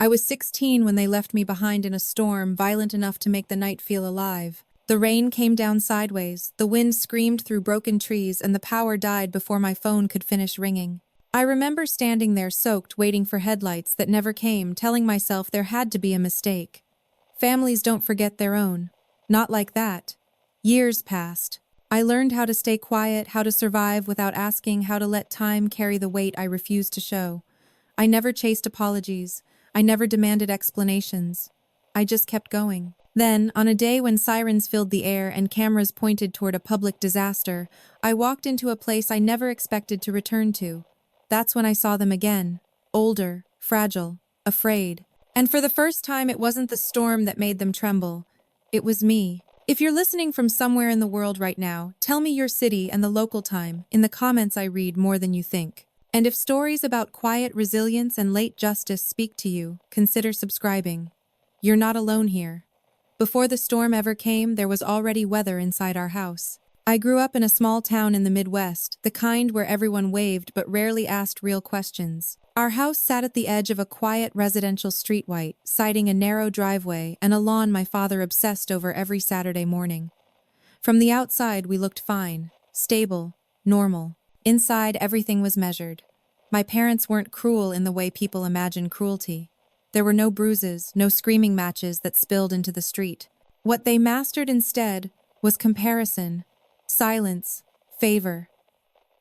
I was 16 when they left me behind in a storm violent enough to make the night feel alive. The rain came down sideways, the wind screamed through broken trees, and the power died before my phone could finish ringing. I remember standing there soaked, waiting for headlights that never came, telling myself there had to be a mistake. Families don't forget their own. Not like that. Years passed. I learned how to stay quiet, how to survive without asking, how to let time carry the weight I refused to show. I never chased apologies. I never demanded explanations. I just kept going. Then, on a day when sirens filled the air and cameras pointed toward a public disaster, I walked into a place I never expected to return to. That's when I saw them again. Older, fragile, afraid. And for the first time, it wasn't the storm that made them tremble. It was me. If you're listening from somewhere in the world right now, tell me your city and the local time. In the comments I read more than you think. And if stories about quiet resilience and late justice speak to you, consider subscribing. You're not alone here. Before the storm ever came, there was already weather inside our house. I grew up in a small town in the Midwest, the kind where everyone waved but rarely asked real questions. Our house sat at the edge of a quiet residential streetlight, siding a narrow driveway and a lawn my father obsessed over every Saturday morning. From the outside, we looked fine, stable, normal. Inside, everything was measured. My parents weren't cruel in the way people imagine cruelty. There were no bruises, no screaming matches that spilled into the street. What they mastered instead was comparison, silence, favor.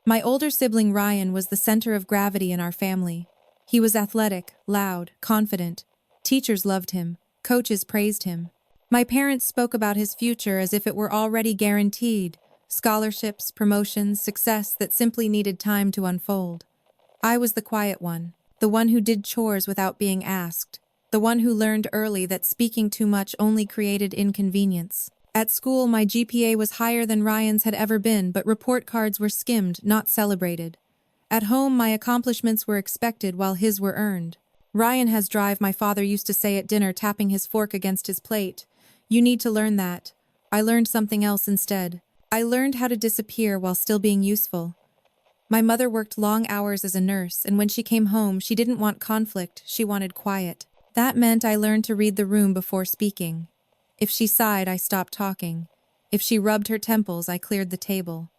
My older sibling Ryan was the center of gravity in our family. He was athletic, loud, confident. Teachers loved him. Coaches praised him. My parents spoke about his future as if it were already guaranteed. Scholarships, promotions, success that simply needed time to unfold. I was the quiet one, the one who did chores without being asked, the one who learned early that speaking too much only created inconvenience. At school, my GPA was higher than Ryan's had ever been, but report cards were skimmed, not celebrated. At home, my accomplishments were expected while his were earned. Ryan has drive, my father used to say at dinner, tapping his fork against his plate. You need to learn that. I learned something else instead. I learned how to disappear while still being useful. My mother worked long hours as a nurse, and when she came home, she didn't want conflict, she wanted quiet. That meant I learned to read the room before speaking. If she sighed, I stopped talking. If she rubbed her temples, I cleared the table.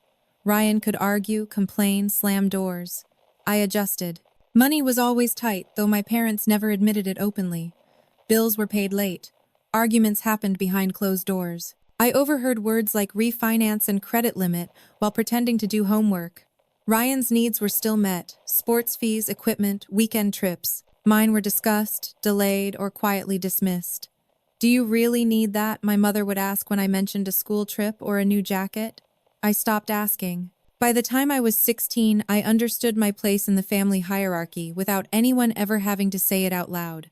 Ryan could argue, complain, slam doors. I adjusted. Money was always tight, though my parents never admitted it openly. Bills were paid late. Arguments happened behind closed doors. I overheard words like refinance and credit limit while pretending to do homework. Ryan's needs were still met: sports fees, equipment, weekend trips. Mine were discussed, delayed, or quietly dismissed. Do you really need that? My mother would ask when I mentioned a school trip or a new jacket. I stopped asking. By the time I was 16, I understood my place in the family hierarchy without anyone ever having to say it out loud.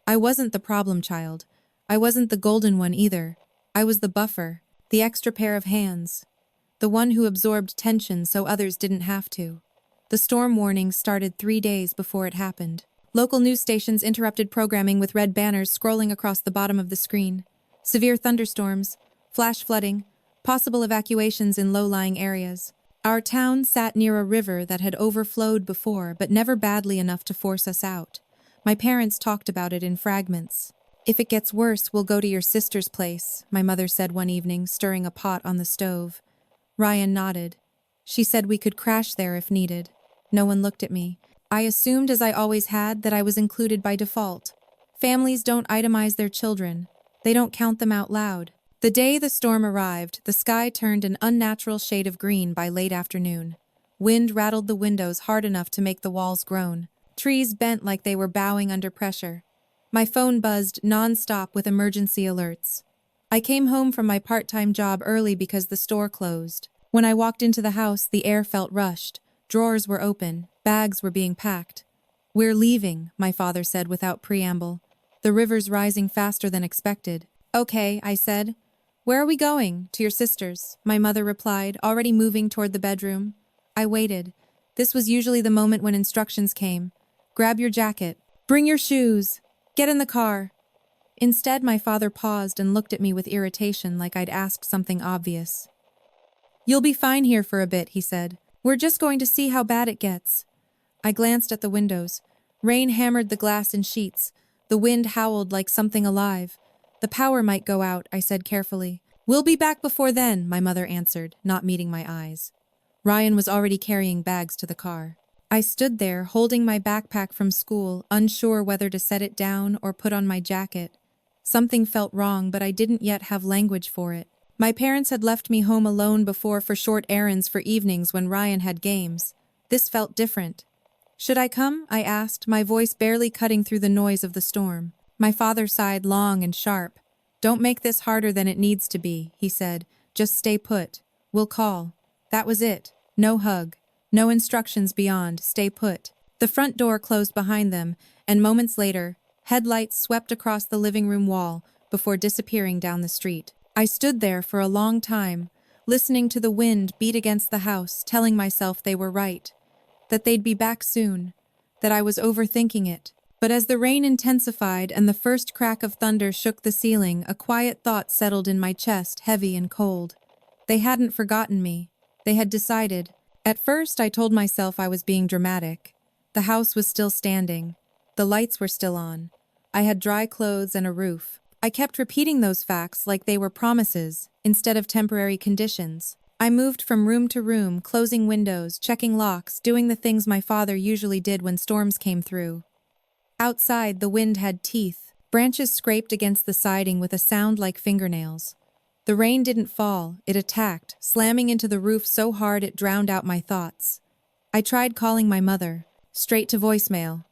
I wasn't the problem child. I wasn't the golden one either. I was the buffer, the extra pair of hands, the one who absorbed tension so others didn't have to. The storm warning started 3 days before it happened. Local news stations interrupted programming with red banners scrolling across the bottom of the screen. Severe thunderstorms, flash flooding, possible evacuations in low-lying areas. Our town sat near a river that had overflowed before, but never badly enough to force us out. My parents talked about it in fragments. If it gets worse, we'll go to your sister's place, my mother said one evening, stirring a pot on the stove. Ryan nodded. She said we could crash there if needed. No one looked at me. I assumed, as I always had, that I was included by default. Families don't itemize their children. They don't count them out loud. The day the storm arrived, the sky turned an unnatural shade of green by late afternoon. Wind rattled the windows hard enough to make the walls groan. Trees bent like they were bowing under pressure. My phone buzzed non-stop with emergency alerts. I came home from my part-time job early because the store closed. When I walked into the house, the air felt rushed. Drawers were open. Bags were being packed. We're leaving, my father said without preamble. The river's rising faster than expected. Okay, I said. Where are we going? To your sister's, my mother replied, already moving toward the bedroom. I waited. This was usually the moment when instructions came. Grab your jacket. Bring your shoes. Get in the car. Instead, my father paused and looked at me with irritation like I'd asked something obvious. You'll be fine here for a bit, he said. We're just going to see how bad it gets. I glanced at the windows. Rain hammered the glass in sheets. The wind howled like something alive. "The power might go out," I said carefully. "We'll be back before then," my mother answered, not meeting my eyes. Ryan was already carrying bags to the car. I stood there, holding my backpack from school, unsure whether to set it down or put on my jacket. Something felt wrong, but I didn't yet have language for it. My parents had left me home alone before for short errands for evenings when Ryan had games. This felt different. "Should I come?" I asked, my voice barely cutting through the noise of the storm. My father sighed long and sharp. "Don't make this harder than it needs to be," he said. "Just stay put. We'll call." That was it. No hug. No instructions beyond. Stay put. The front door closed behind them, and moments later, headlights swept across the living room wall before disappearing down the street. I stood there for a long time, listening to the wind beat against the house, telling myself they were right, that they'd be back soon, that I was overthinking it. But as the rain intensified and the first crack of thunder shook the ceiling, a quiet thought settled in my chest, heavy and cold. They hadn't forgotten me. They had decided. At first, I told myself I was being dramatic. The house was still standing. The lights were still on. I had dry clothes and a roof. I kept repeating those facts like they were promises, instead of temporary conditions. I moved from room to room, closing windows, checking locks, doing the things my father usually did when storms came through. Outside, the wind had teeth. Branches scraped against the siding with a sound like fingernails. The rain didn't fall, it attacked, slamming into the roof so hard it drowned out my thoughts. I tried calling my mother, straight to voicemail.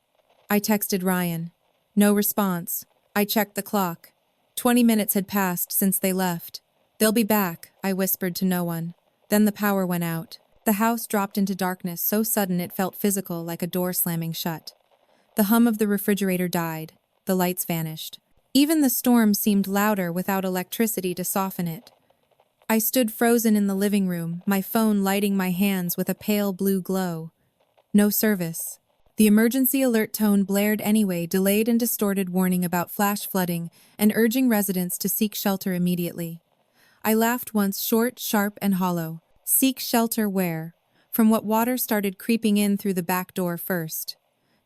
I texted Ryan. No response. I checked the clock. 20 minutes had passed since they left. "They'll be back," I whispered to no one. Then the power went out. The house dropped into darkness so sudden it felt physical, like a door slamming shut. The hum of the refrigerator died. The lights vanished. Even the storm seemed louder without electricity to soften it. I stood frozen in the living room, my phone lighting my hands with a pale blue glow. No service. The emergency alert tone blared anyway, delayed and distorted warning about flash flooding and urging residents to seek shelter immediately. I laughed once, short, sharp, and hollow. Seek shelter where? From what water started creeping in through the back door first.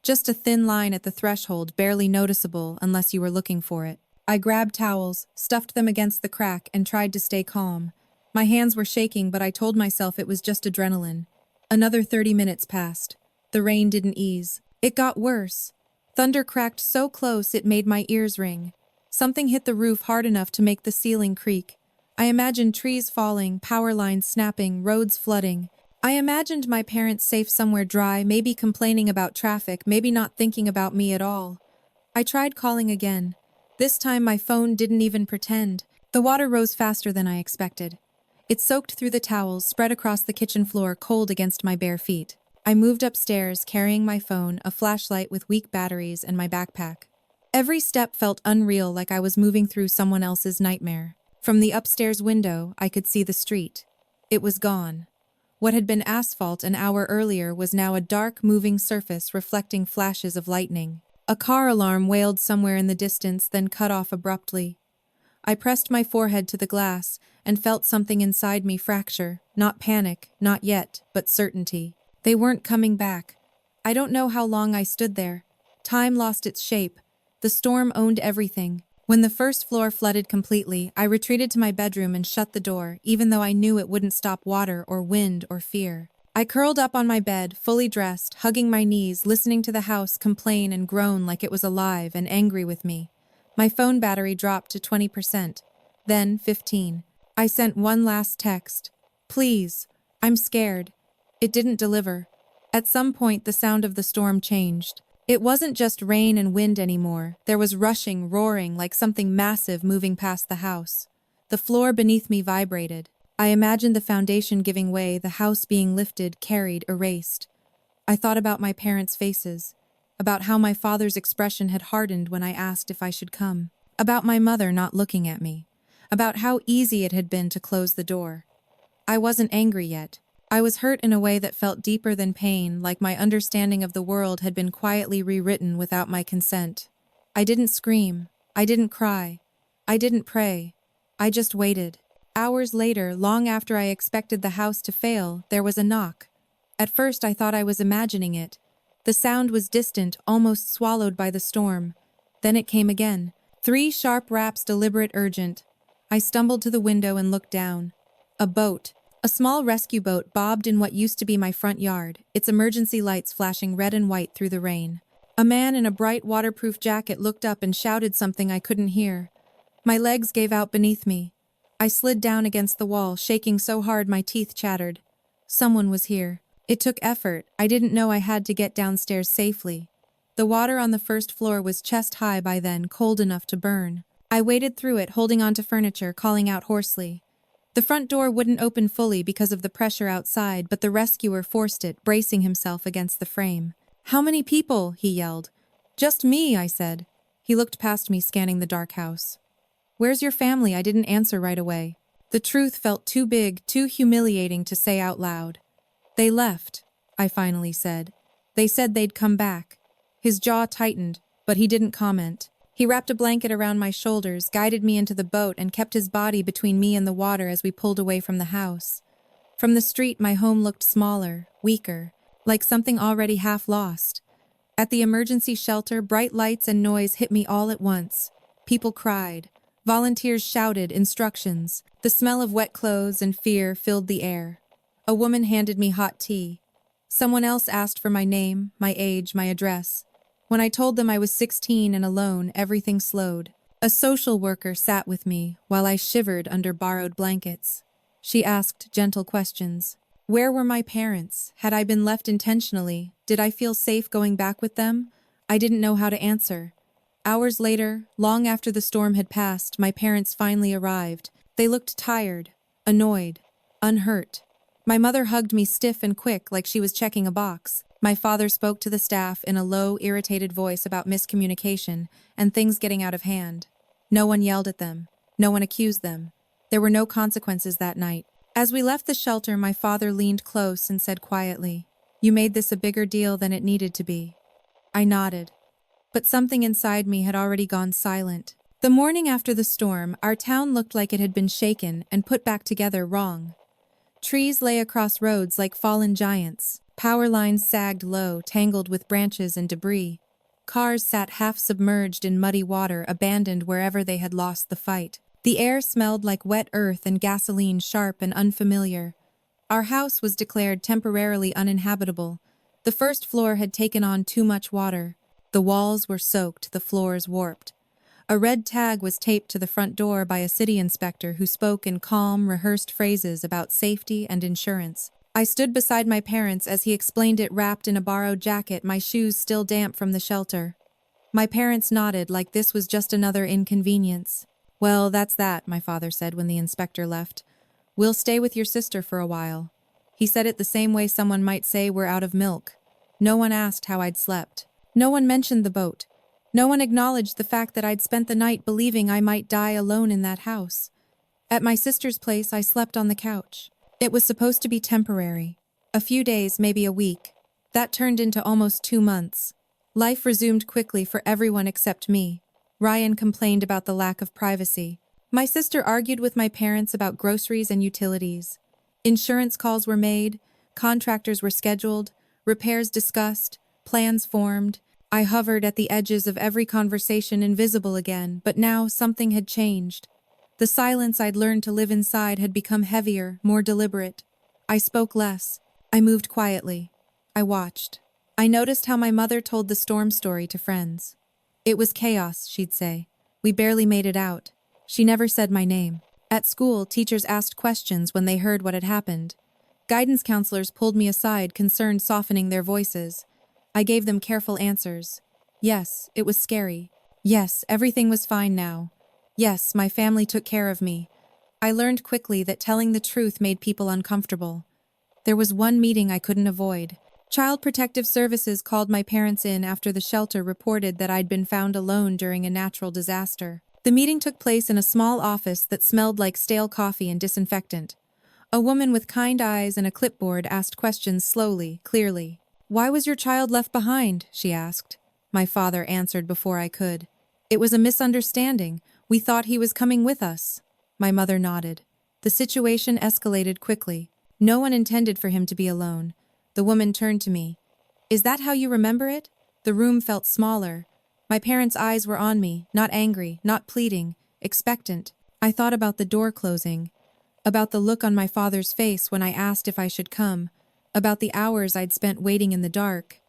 Just a thin line at the threshold, barely noticeable unless you were looking for it. I grabbed towels, stuffed them against the crack, and tried to stay calm. My hands were shaking, but I told myself it was just adrenaline. Another 30 minutes passed. The rain didn't ease. It got worse. Thunder cracked so close it made my ears ring. Something hit the roof hard enough to make the ceiling creak. I imagined trees falling, power lines snapping, roads flooding. I imagined my parents safe somewhere dry, maybe complaining about traffic, maybe not thinking about me at all. I tried calling again. This time my phone didn't even pretend. The water rose faster than I expected. It soaked through the towels, spread across the kitchen floor, cold against my bare feet. I moved upstairs, carrying my phone, a flashlight with weak batteries, and my backpack. Every step felt unreal, like I was moving through someone else's nightmare. From the upstairs window, I could see the street. It was gone. What had been asphalt an hour earlier was now a dark, moving surface reflecting flashes of lightning. A car alarm wailed somewhere in the distance, then cut off abruptly. I pressed my forehead to the glass and felt something inside me fracture. Not panic, not yet, but certainty. They weren't coming back. I don't know how long I stood there. Time lost its shape. The storm owned everything. When the first floor flooded completely, I retreated to my bedroom and shut the door, even though I knew it wouldn't stop water or wind or fear. I curled up on my bed, fully dressed, hugging my knees, listening to the house complain and groan like it was alive and angry with me. My phone battery dropped to 20%, then 15. I sent one last text. "Please, I'm scared." It didn't deliver. At some point, the sound of the storm changed. It wasn't just rain and wind anymore. There was rushing, roaring, like something massive moving past the house. The floor beneath me vibrated. I imagined the foundation giving way, the house being lifted, carried, erased. I thought about my parents' faces, about how my father's expression had hardened when I asked if I should come, about my mother not looking at me, about how easy it had been to close the door. I wasn't angry yet. I was hurt in a way that felt deeper than pain, like my understanding of the world had been quietly rewritten without my consent. I didn't scream. I didn't cry. I didn't pray. I just waited. Hours later, long after I expected the house to fail, there was a knock. At first I thought I was imagining it. The sound was distant, almost swallowed by the storm. Then it came again. 3 sharp raps, deliberate, urgent. I stumbled to the window and looked down. A boat. A small rescue boat bobbed in what used to be my front yard, its emergency lights flashing red and white through the rain. A man in a bright waterproof jacket looked up and shouted something I couldn't hear. My legs gave out beneath me. I slid down against the wall, shaking so hard my teeth chattered. Someone was here. It took effort. I didn't know I had to get downstairs safely. The water on the first floor was chest high by then, cold enough to burn. I waded through it, holding onto furniture, calling out hoarsely. The front door wouldn't open fully because of the pressure outside, but the rescuer forced it, bracing himself against the frame. "How many people?" he yelled. "Just me," I said. He looked past me, scanning the dark house. "Where's your family?" I didn't answer right away. The truth felt too big, too humiliating to say out loud. "They left," I finally said. "They said they'd come back." His jaw tightened, but he didn't comment. He wrapped a blanket around my shoulders, guided me into the boat, and kept his body between me and the water as we pulled away from the house. From the street, my home looked smaller, weaker, like something already half lost. At the emergency shelter, bright lights and noise hit me all at once. People cried. Volunteers shouted instructions. The smell of wet clothes and fear filled the air. A woman handed me hot tea. Someone else asked for my name, my age, my address. When I told them I was 16 and alone, everything slowed. A social worker sat with me while I shivered under borrowed blankets. She asked gentle questions. Where were my parents? Had I been left intentionally? Did I feel safe going back with them? I didn't know how to answer. Hours later, long after the storm had passed, my parents finally arrived. They looked tired, annoyed, unhurt. My mother hugged me stiff and quick, like she was checking a box. My father spoke to the staff in a low, irritated voice about miscommunication and things getting out of hand. No one yelled at them. No one accused them. There were no consequences that night. As we left the shelter, my father leaned close and said quietly, "You made this a bigger deal than it needed to be." I nodded. But something inside me had already gone silent. The morning after the storm, our town looked like it had been shaken and put back together wrong. Trees lay across roads like fallen giants. Power lines sagged low, tangled with branches and debris. Cars sat half-submerged in muddy water, abandoned wherever they had lost the fight. The air smelled like wet earth and gasoline, sharp and unfamiliar. Our house was declared temporarily uninhabitable. The first floor had taken on too much water. The walls were soaked, the floors warped. A red tag was taped to the front door by a city inspector who spoke in calm, rehearsed phrases about safety and insurance. I stood beside my parents as he explained it, wrapped in a borrowed jacket, my shoes still damp from the shelter. My parents nodded like this was just another inconvenience. "Well, that's that," my father said when the inspector left. "We'll stay with your sister for a while." He said it the same way someone might say we're out of milk. No one asked how I'd slept. No one mentioned the boat. No one acknowledged the fact that I'd spent the night believing I might die alone in that house. At my sister's place, I slept on the couch. It was supposed to be temporary. A few days, maybe a week. That turned into almost 2 months. Life resumed quickly for everyone except me. Ryan complained about the lack of privacy. My sister argued with my parents about groceries and utilities. Insurance calls were made, contractors were scheduled, repairs discussed, plans formed. I hovered at the edges of every conversation, invisible again, but now something had changed. The silence I'd learned to live inside had become heavier, more deliberate. I spoke less. I moved quietly. I watched. I noticed how my mother told the storm story to friends. "It was chaos," she'd say. "We barely made it out." She never said my name. At school, teachers asked questions when they heard what had happened. Guidance counselors pulled me aside, concerned, softening their voices. I gave them careful answers. Yes, it was scary. Yes, everything was fine now. Yes, my family took care of me. I learned quickly that telling the truth made people uncomfortable. There was one meeting I couldn't avoid. Child Protective Services called my parents in after the shelter reported that I'd been found alone during a natural disaster. The meeting took place in a small office that smelled like stale coffee and disinfectant. A woman with kind eyes and a clipboard asked questions slowly, clearly. "Why was your child left behind?" she asked. My father answered before I could. "It was a misunderstanding. We thought he was coming with us." My mother nodded. The situation escalated quickly. No one intended for him to be alone. The woman turned to me. "Is that how you remember it?" The room felt smaller. My parents' eyes were on me, not angry, not pleading, expectant. I thought about the door closing, about the look on my father's face when I asked if I should come, about the hours I'd spent waiting in the dark.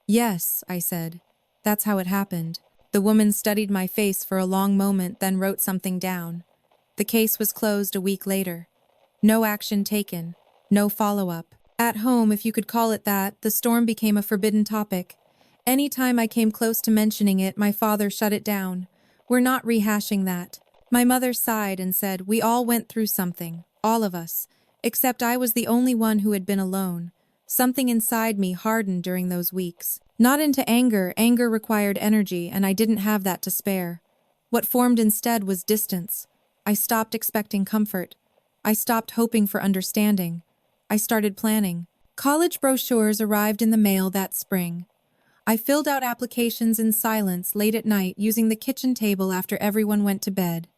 "Yes," I said. "That's how it happened." The woman studied my face for a long moment, then wrote something down. The case was closed a week later. No action taken. No follow-up. At home, if you could call it that, the storm became a forbidden topic. Any time I came close to mentioning it, my father shut it down. "We're not rehashing that." My mother sighed and said, "We all went through something. All of us. Except I was the only one who had been alone." Something inside me hardened during those weeks. Not into anger. Anger required energy, and I didn't have that to spare. What formed instead was distance. I stopped expecting comfort. I stopped hoping for understanding. I started planning. College brochures arrived in the mail that spring. I filled out applications in silence late at night, using the kitchen table after everyone went to bed.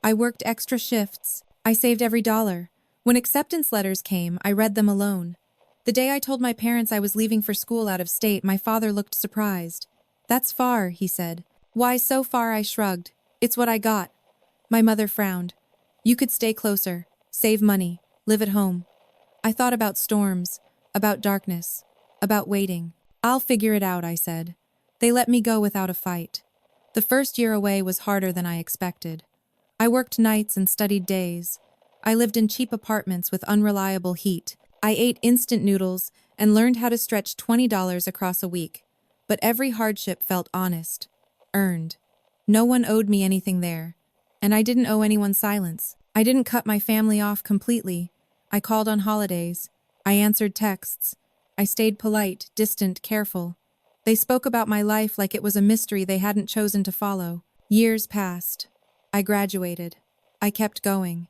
I worked extra shifts. I saved every dollar. When acceptance letters came, I read them alone. The day I told my parents I was leaving for school out of state, my father looked surprised. "That's far," he said. "Why so far?" I shrugged. "It's what I got." My mother frowned. "You could stay closer, save money, live at home." I thought about storms, about darkness, about waiting. "I'll figure it out," I said. They let me go without a fight. The first year away was harder than I expected. I worked nights and studied days. I lived in cheap apartments with unreliable heat. I ate instant noodles and learned how to stretch $20 across a week. But every hardship felt honest, earned. No one owed me anything there. And I didn't owe anyone silence. I didn't cut my family off completely. I called on holidays. I answered texts. I stayed polite, distant, careful. They spoke about my life like it was a mystery they hadn't chosen to follow. Years passed. I graduated. I kept going.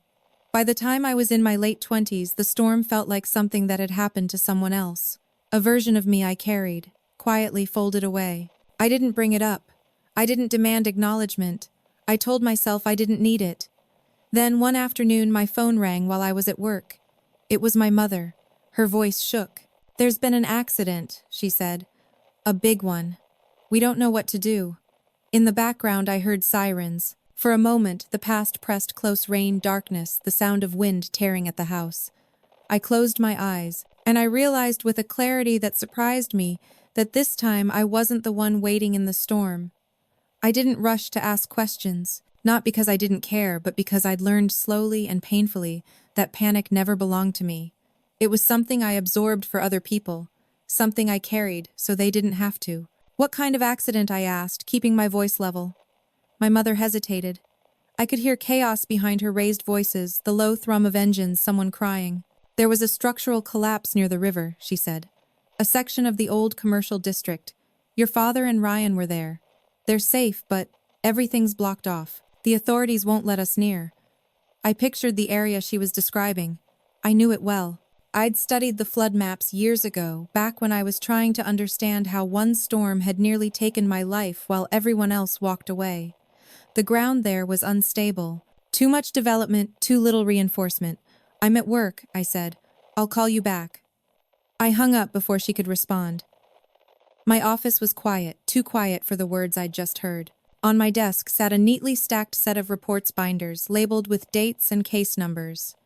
By the time I was in my late 20s, the storm felt like something that had happened to someone else. A version of me I carried, quietly folded away. I didn't bring it up. I didn't demand acknowledgement. I told myself I didn't need it. Then one afternoon my phone rang while I was at work. It was my mother. Her voice shook. "There's been an accident," she said. "A big one. We don't know what to do." In the background I heard sirens. For a moment, the past pressed close. Rain, darkness, the sound of wind tearing at the house. I closed my eyes, and I realized with a clarity that surprised me that this time I wasn't the one waiting in the storm. I didn't rush to ask questions, not because I didn't care, but because I'd learned slowly and painfully that panic never belonged to me. It was something I absorbed for other people, something I carried so they didn't have to. "What kind of accident?" I asked, keeping my voice level. My mother hesitated. I could hear chaos behind her raised voices, the low thrum of engines, someone crying. "There was a structural collapse near the river," she said. "A section of the old commercial district. Your father and Ryan were there. They're safe, but everything's blocked off. The authorities won't let us near." I pictured the area she was describing. I knew it well. I'd studied the flood maps years ago, back when I was trying to understand how one storm had nearly taken my life while everyone else walked away. The ground there was unstable. Too much development, too little reinforcement. "I'm at work," I said. "I'll call you back." I hung up before she could respond. My office was quiet, too quiet for the words I'd just heard. On my desk sat a neatly stacked set of reports binders labeled with dates and case numbers.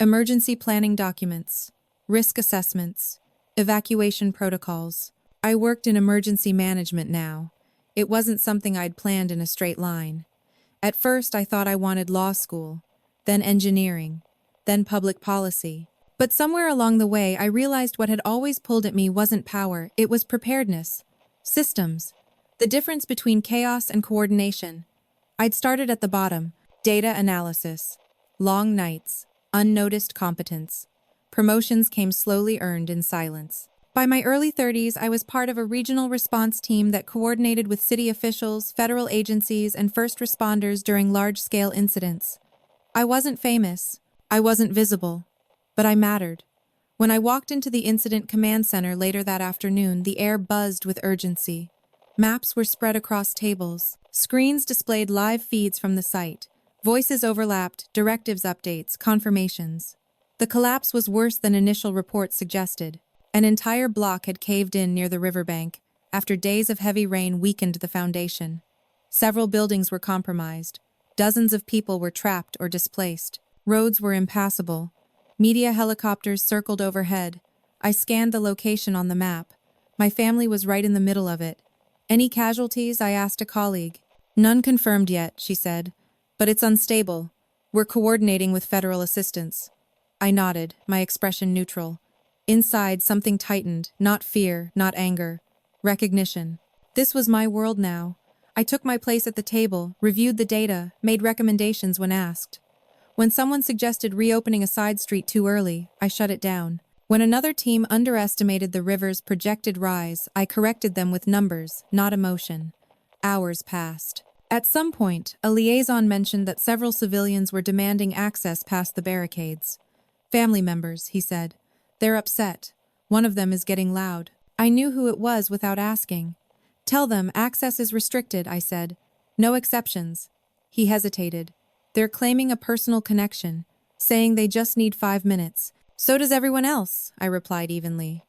Emergency planning documents, risk assessments, evacuation protocols. I worked in emergency management now. It wasn't something I'd planned in a straight line. At first I thought I wanted law school, then engineering, then public policy. But somewhere along the way I realized what had always pulled at me wasn't power, it was preparedness. Systems. The difference between chaos and coordination. I'd started at the bottom, data analysis, long nights, unnoticed competence. Promotions came slowly, earned in silence. By my early 30s, I was part of a regional response team that coordinated with city officials, federal agencies, and first responders during large-scale incidents. I wasn't famous. I wasn't visible. But I mattered. When I walked into the incident command center later that afternoon, the air buzzed with urgency. Maps were spread across tables. Screens displayed live feeds from the site. Voices overlapped, directives updates, confirmations. The collapse was worse than initial reports suggested. An entire block had caved in near the riverbank. After days of heavy rain weakened the foundation. Several buildings were compromised. Dozens of people were trapped or displaced. Roads were impassable. Media helicopters circled overhead. I scanned the location on the map. My family was right in the middle of it. Any casualties? I asked a colleague. None confirmed yet, she said. But it's unstable. We're coordinating with federal assistance. I nodded, my expression neutral. Inside, something tightened, not fear, not anger. Recognition. This was my world now. I took my place at the table, reviewed the data, made recommendations when asked. When someone suggested reopening a side street too early, I shut it down. When another team underestimated the river's projected rise, I corrected them with numbers, not emotion. Hours passed. At some point, a liaison mentioned that several civilians were demanding access past the barricades. Family members, he said. They're upset. One of them is getting loud. I knew who it was without asking. Tell them access is restricted, I said. No exceptions. He hesitated. They're claiming a personal connection, saying they just need 5 minutes. So does everyone else, I replied evenly.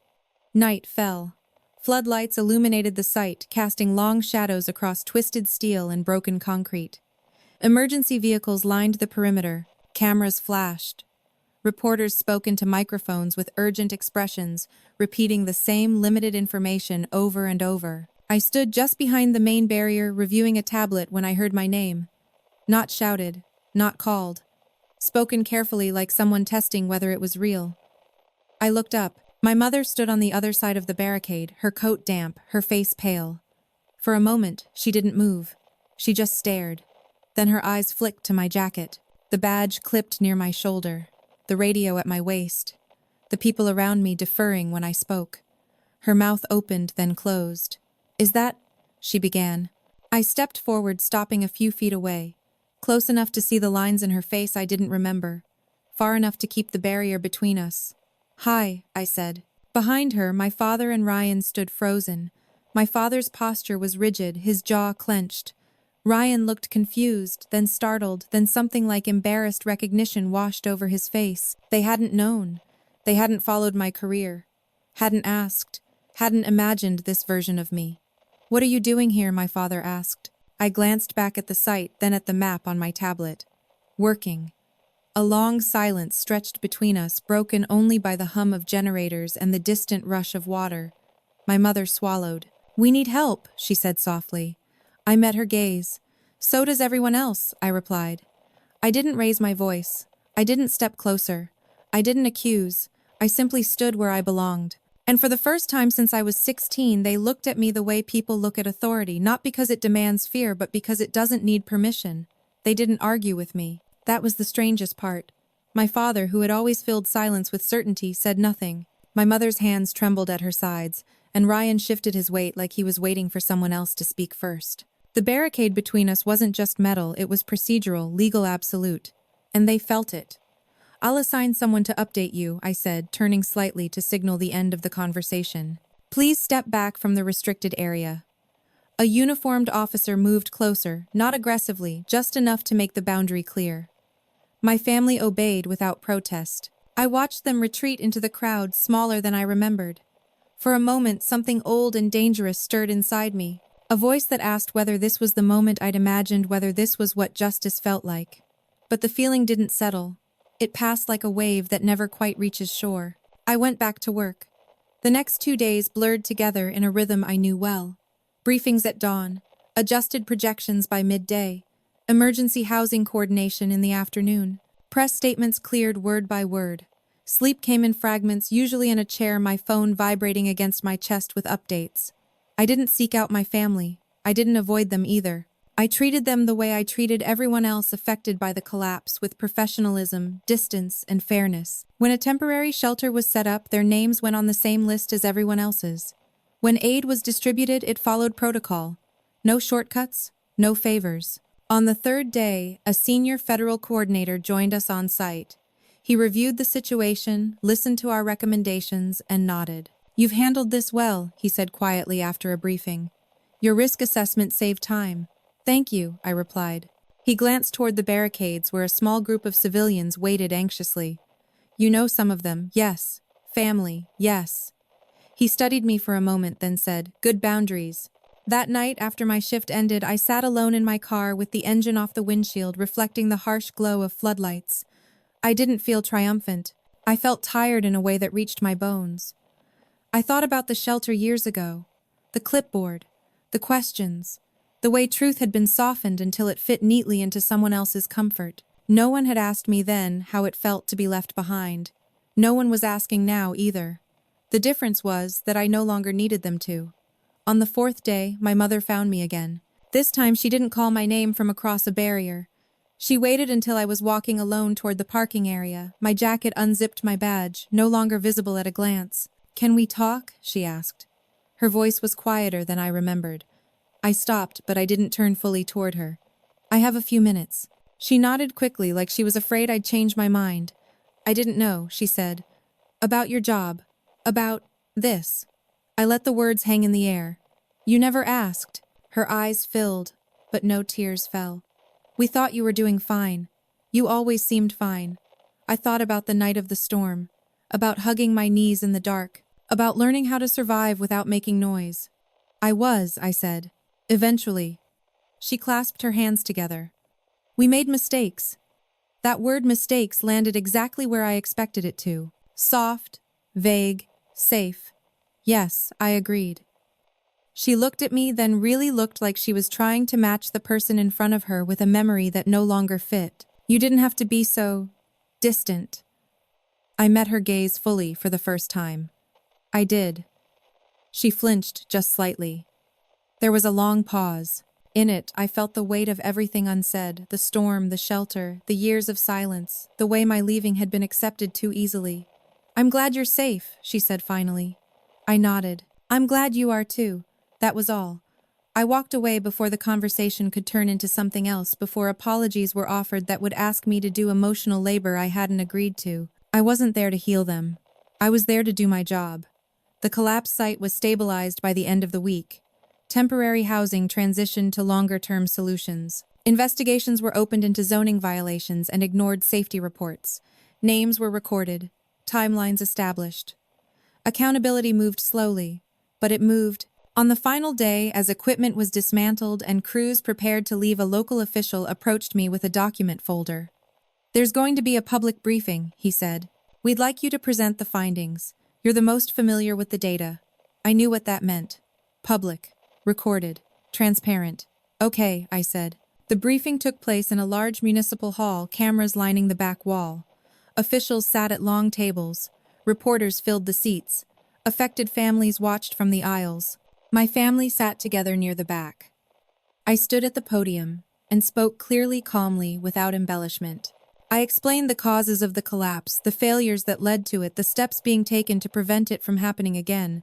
Night fell. Floodlights illuminated the site, casting long shadows across twisted steel and broken concrete. Emergency vehicles lined the perimeter. Cameras flashed. Reporters spoke into microphones with urgent expressions, repeating the same limited information over and over. I stood just behind the main barrier, reviewing a tablet when I heard my name. Not shouted, not called. Spoken carefully like someone testing whether it was real. I looked up. My mother stood on the other side of the barricade, her coat damp, her face pale. For a moment, she didn't move. She just stared. Then her eyes flicked to my jacket. The badge clipped near my shoulder. The radio at my waist. The people around me deferring when I spoke. Her mouth opened, then closed. Is that? She began. I stepped forward, stopping a few feet away. Close enough to see the lines in her face I didn't remember. Far enough to keep the barrier between us. Hi, I said. Behind her, my father and Ryan stood frozen. My father's posture was rigid, his jaw clenched. Ryan looked confused, then startled, then something like embarrassed recognition washed over his face. They hadn't known. They hadn't followed my career. Hadn't asked. Hadn't imagined this version of me. What are you doing here? My father asked. I glanced back at the site, then at the map on my tablet. Working. A long silence stretched between us, broken only by the hum of generators and the distant rush of water. My mother swallowed. We need help, she said softly. I met her gaze. So does everyone else, I replied. I didn't raise my voice. I didn't step closer. I didn't accuse. I simply stood where I belonged. And for the first time since I was 16, they looked at me the way people look at authority, not because it demands fear, but because it doesn't need permission. They didn't argue with me. That was the strangest part. My father, who had always filled silence with certainty, said nothing. My mother's hands trembled at her sides, and Ryan shifted his weight like he was waiting for someone else to speak first. The barricade between us wasn't just metal, it was procedural, legal absolute. And they felt it. I'll assign someone to update you, I said, turning slightly to signal the end of the conversation. Please step back from the restricted area. A uniformed officer moved closer, not aggressively, just enough to make the boundary clear. My family obeyed without protest. I watched them retreat into the crowd, smaller than I remembered. For a moment, something old and dangerous stirred inside me. A voice that asked whether this was the moment I'd imagined, whether this was what justice felt like. But the feeling didn't settle. It passed like a wave that never quite reaches shore. I went back to work. The next 2 days blurred together in a rhythm I knew well. Briefings at dawn, adjusted projections by midday, emergency housing coordination in the afternoon. Press statements cleared word by word. Sleep came in fragments, usually in a chair, my phone vibrating against my chest with updates. I didn't seek out my family. I didn't avoid them either. I treated them the way I treated everyone else affected by the collapse, with professionalism, distance, and fairness. When a temporary shelter was set up, their names went on the same list as everyone else's. When aid was distributed, it followed protocol. No shortcuts, no favors. On the third day, a senior federal coordinator joined us on site. He reviewed the situation, listened to our recommendations, and nodded. You've handled this well, he said quietly after a briefing. Your risk assessment saved time. Thank you, I replied. He glanced toward the barricades where a small group of civilians waited anxiously. You know some of them, yes. Family, yes. He studied me for a moment, then said, good boundaries. That night, after my shift ended, I sat alone in my car with the engine off the windshield, reflecting the harsh glow of floodlights. I didn't feel triumphant. I felt tired in a way that reached my bones. I thought about the shelter years ago, the clipboard, the questions, the way truth had been softened until it fit neatly into someone else's comfort. No one had asked me then how it felt to be left behind. No one was asking now either. The difference was that I no longer needed them to. On the fourth day, my mother found me again. This time she didn't call my name from across a barrier. She waited until I was walking alone toward the parking area. My jacket unzipped my badge, no longer visible at a glance. "Can we talk?" she asked. Her voice was quieter than I remembered. I stopped, but I didn't turn fully toward her. "I have a few minutes." She nodded quickly, like she was afraid I'd change my mind. "I didn't know," she said. "About your job. About this." I let the words hang in the air. "You never asked." Her eyes filled, but no tears fell. "We thought you were doing fine. You always seemed fine." I thought about the night of the storm, about hugging my knees in the dark, about learning how to survive without making noise. I said. "Eventually." She clasped her hands together. "We made mistakes." That word mistakes landed exactly where I expected it to. Soft, vague, safe. "Yes," I agreed. She looked at me, then really looked like she was trying to match the person in front of her with a memory that no longer fit. "You didn't have to be so distant." I met her gaze fully for the first time. "I did." She flinched just slightly. There was a long pause. In it, I felt the weight of everything unsaid, the storm, the shelter, the years of silence, the way my leaving had been accepted too easily. "I'm glad you're safe," she said finally. I nodded. "I'm glad you are too." That was all. I walked away before the conversation could turn into something else, before apologies were offered that would ask me to do emotional labor I hadn't agreed to. I wasn't there to heal them. I was there to do my job. The collapse site was stabilized by the end of the week. Temporary housing transitioned to longer-term solutions. Investigations were opened into zoning violations and ignored safety reports. Names were recorded. Timelines established. Accountability moved slowly, but it moved. On the final day, as equipment was dismantled and crews prepared to leave, a local official approached me with a document folder. "There's going to be a public briefing," he said. "We'd like you to present the findings. You're the most familiar with the data." I knew what that meant. Public. Recorded. Transparent. "Okay," I said. The briefing took place in a large municipal hall, cameras lining the back wall. Officials sat at long tables. Reporters filled the seats. Affected families watched from the aisles. My family sat together near the back. I stood at the podium and spoke clearly, calmly, without embellishment. I explained the causes of the collapse, the failures that led to it, the steps being taken to prevent it from happening again.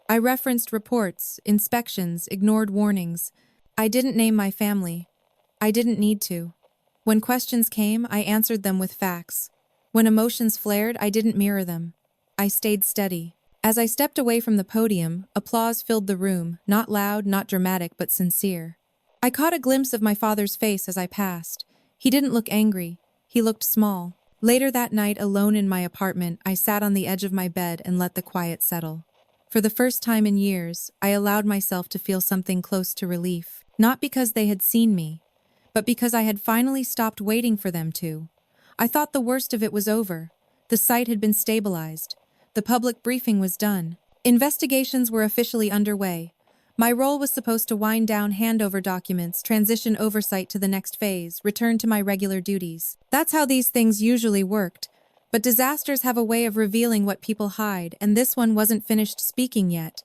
I referenced reports, inspections, ignored warnings. I didn't name my family. I didn't need to. When questions came, I answered them with facts. When emotions flared, I didn't mirror them. I stayed steady. As I stepped away from the podium, applause filled the room, not loud, not dramatic, but sincere. I caught a glimpse of my father's face as I passed. He didn't look angry. He looked small. Later that night, alone in my apartment, I sat on the edge of my bed and let the quiet settle. For the first time in years, I allowed myself to feel something close to relief. Not because they had seen me, but because I had finally stopped waiting for them to. I thought the worst of it was over. The site had been stabilized. The public briefing was done. Investigations were officially underway. My role was supposed to wind down, hand over documents, transition oversight to the next phase, return to my regular duties. That's how these things usually worked. But disasters have a way of revealing what people hide, and this one wasn't finished speaking yet.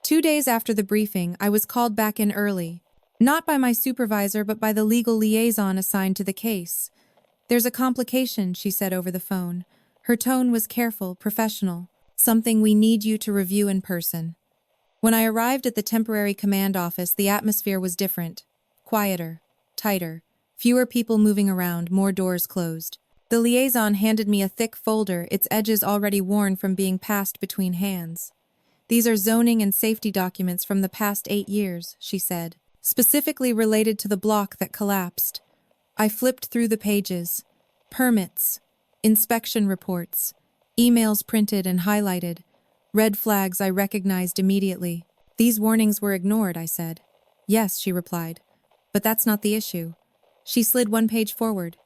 2 days after the briefing, I was called back in early. Not by my supervisor, but by the legal liaison assigned to the case. "There's a complication," she said over the phone. Her tone was careful, professional. "Something we need you to review in person." When I arrived at the temporary command office, the atmosphere was different. Quieter, tighter, fewer people moving around, more doors closed. The liaison handed me a thick folder, its edges already worn from being passed between hands. "These are zoning and safety documents from the past 8 years, she said, "specifically related to the block that collapsed." I flipped through the pages. Permits. Inspection reports, emails printed and highlighted, red flags I recognized immediately. These warnings were ignored, I said. Yes, she replied. But that's not the issue. She slid one page forward.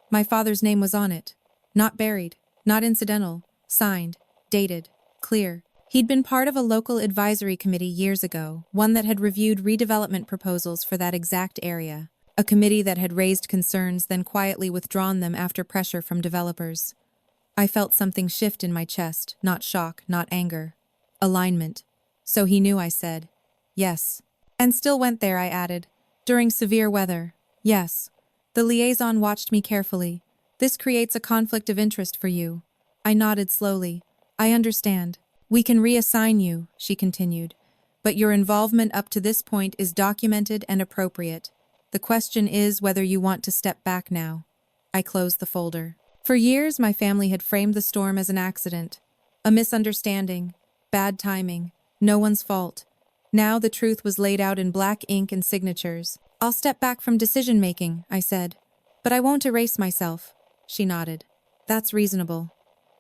My father's name was on it. Not buried, not incidental, signed, dated, clear. He'd been part of a local advisory committee years ago, one that had reviewed redevelopment proposals for that exact area. A committee that had raised concerns, then quietly withdrawn them after pressure from developers. I felt something shift in my chest, not shock, not anger. Alignment. So he knew, I said. Yes. And still went there, I added. During severe weather. Yes. The liaison watched me carefully. This creates a conflict of interest for you. I nodded slowly. I understand. We can reassign you, she continued. But your involvement up to this point is documented and appropriate. The question is whether you want to step back now. I closed the folder. For years, my family had framed the storm as an accident. A misunderstanding. Bad timing. No one's fault. Now the truth was laid out in black ink and signatures. I'll step back from decision-making, I said. But I won't erase myself. She nodded. That's reasonable.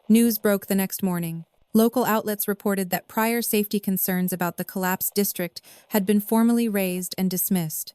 News broke the next morning. Local outlets reported that prior safety concerns about the collapsed district had been formally raised and dismissed.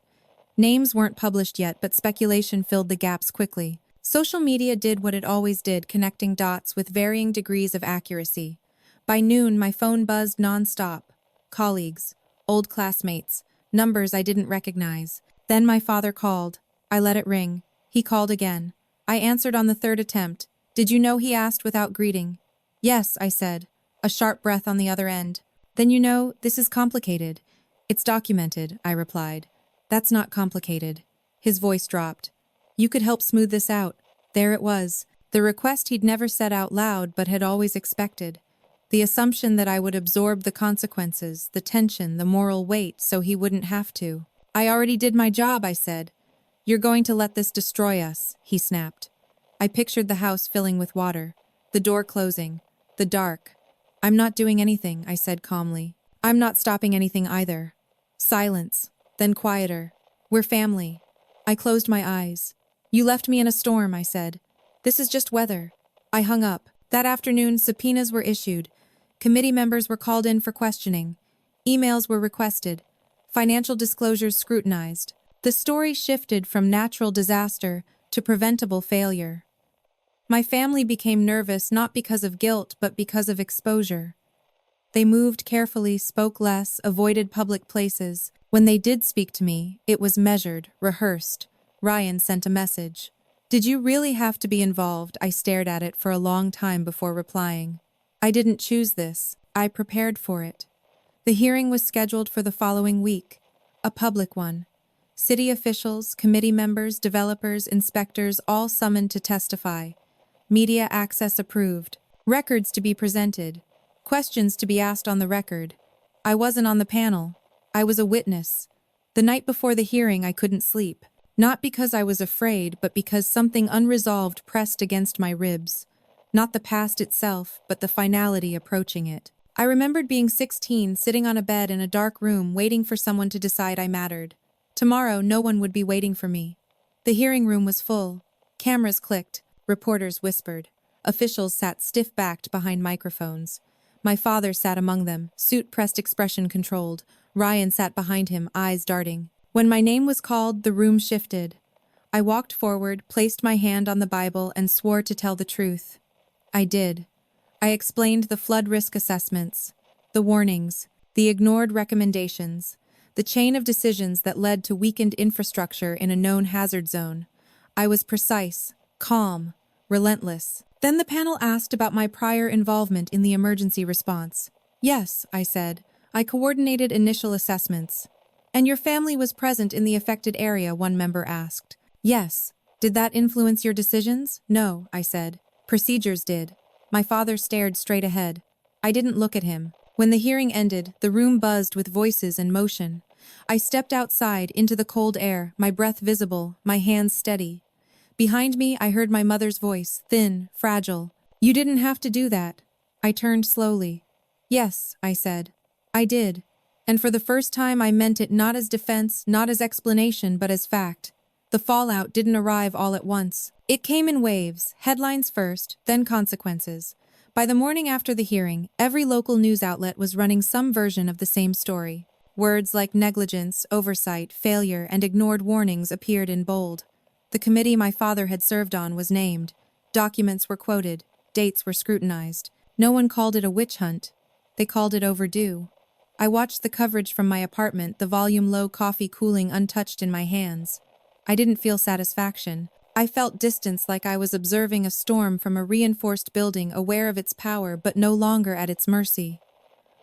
Names weren't published yet, but speculation filled the gaps quickly. Social media did what it always did, connecting dots with varying degrees of accuracy. By noon, my phone buzzed nonstop. Colleagues, old classmates, numbers I didn't recognize. Then my father called. I let it ring. He called again. I answered on the third attempt. Did you know, he asked without greeting. Yes, I said, a sharp breath on the other end. Then you know, this is complicated. It's documented, I replied. That's not complicated. His voice dropped. You could help smooth this out. There it was. The request he'd never said out loud but had always expected. The assumption that I would absorb the consequences, the tension, the moral weight, so he wouldn't have to. I already did my job, I said. You're going to let this destroy us, he snapped. I pictured the house filling with water, the door closing, the dark. I'm not doing anything, I said calmly. I'm not stopping anything either. Silence, then quieter. We're family. I closed my eyes. You left me in a storm, I said. This is just weather. I hung up. That afternoon, subpoenas were issued. Committee members were called in for questioning. Emails were requested. Financial disclosures scrutinized. The story shifted from natural disaster to preventable failure. My family became nervous not because of guilt but because of exposure. They moved carefully, spoke less, avoided public places. When they did speak to me, it was measured, rehearsed. Ryan sent a message. Did you really have to be involved? I stared at it for a long time before replying. I didn't choose this. I prepared for it. The hearing was scheduled for the following week. A public one. City officials, committee members, developers, inspectors, all summoned to testify. Media access approved. Records to be presented. Questions to be asked on the record. I wasn't on the panel. I was a witness. The night before the hearing, I couldn't sleep. Not because I was afraid, but because something unresolved pressed against my ribs. Not the past itself, but the finality approaching it. I remembered being 16, sitting on a bed in a dark room, waiting for someone to decide I mattered. Tomorrow, no one would be waiting for me. The hearing room was full. Cameras clicked. Reporters whispered. Officials sat stiff-backed behind microphones. My father sat among them, suit pressed, expression controlled. Ryan sat behind him, eyes darting. When my name was called, the room shifted. I walked forward, placed my hand on the Bible, and swore to tell the truth. I did. I explained the flood risk assessments, the warnings, the ignored recommendations, the chain of decisions that led to weakened infrastructure in a known hazard zone. I was precise, calm, relentless. Then the panel asked about my prior involvement in the emergency response. Yes, I said. I coordinated initial assessments. And your family was present in the affected area, one member asked. Yes. Did that influence your decisions? No, I said. Procedures did. My father stared straight ahead. I didn't look at him. When the hearing ended, the room buzzed with voices and motion. I stepped outside into the cold air, my breath visible, my hands steady. Behind me, I heard my mother's voice, thin, fragile. You didn't have to do that. I turned slowly. Yes, I said. I did. And for the first time, I meant it not as defense, not as explanation, but as fact. The fallout didn't arrive all at once. It came in waves, headlines first, then consequences. By the morning after the hearing, every local news outlet was running some version of the same story. Words like negligence, oversight, failure, and ignored warnings appeared in bold. The committee my father had served on was named. Documents were quoted. Dates were scrutinized. No one called it a witch hunt. They called it overdue. I watched the coverage from my apartment, the volume low, coffee cooling untouched in my hands. I didn't feel satisfaction. I felt distance, like I was observing a storm from a reinforced building, aware of its power but no longer at its mercy.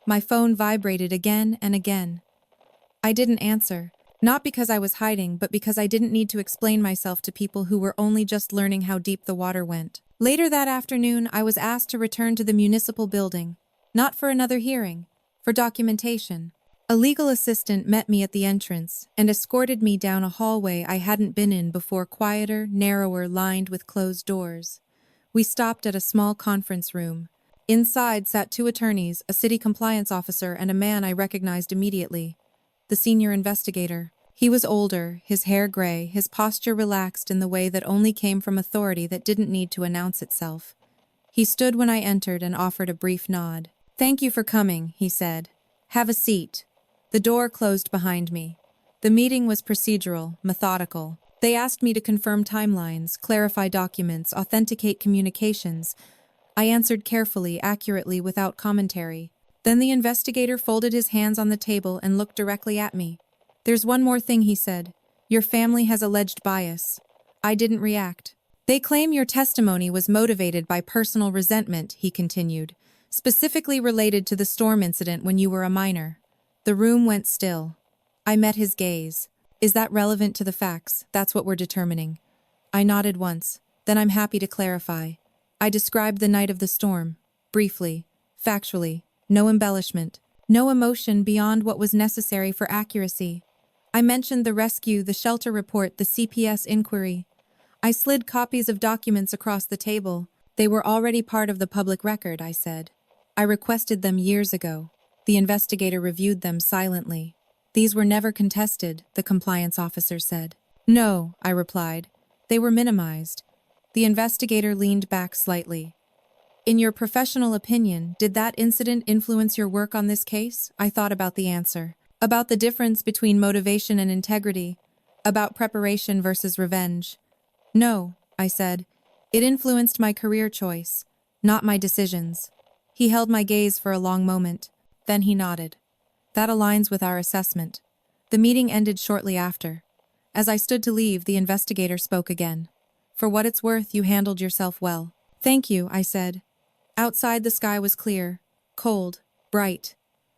My phone vibrated again and again. I didn't answer. Not because I was hiding, but because I didn't need to explain myself to people who were only just learning how deep the water went. Later that afternoon, I was asked to return to the municipal building. Not for another hearing. For documentation. A legal assistant met me at the entrance and escorted me down a hallway I hadn't been in before, quieter, narrower, lined with closed doors. We stopped at a small conference room. Inside sat two attorneys, a city compliance officer, and a man I recognized immediately. The senior investigator. He was older, his hair gray, his posture relaxed in the way that only came from authority that didn't need to announce itself. He stood when I entered and offered a brief nod. "Thank you for coming," he said. "Have a seat." The door closed behind me. The meeting was procedural, methodical. They asked me to confirm timelines, clarify documents, authenticate communications. I answered carefully, accurately, without commentary. Then the investigator folded his hands on the table and looked directly at me. "There's one more thing," he said. "Your family has alleged bias." I didn't react. "They claim your testimony was motivated by personal resentment," he continued, "specifically related to the storm incident when you were a minor." The room went still. I met his gaze. "Is that relevant to the facts? That's what we're determining." I nodded once. "Then I'm happy to clarify." I described the night of the storm, briefly, factually, no embellishment, no emotion beyond what was necessary for accuracy. I mentioned the rescue, the shelter report, the CPS inquiry. I slid copies of documents across the table. "They were already part of the public record," I said. "I requested them years ago." The investigator reviewed them silently. "These were never contested," the compliance officer said. "No," I replied. "They were minimized." The investigator leaned back slightly. "In your professional opinion, did that incident influence your work on this case?" I thought about the answer. About the difference between motivation and integrity. About preparation versus revenge. "No," I said. "It influenced my career choice, not my decisions." He held my gaze for a long moment. Then he nodded. "That aligns with our assessment." The meeting ended shortly after. As I stood to leave, the investigator spoke again. "For what it's worth, you handled yourself well." "Thank you," I said. Outside, the sky was clear, cold, bright.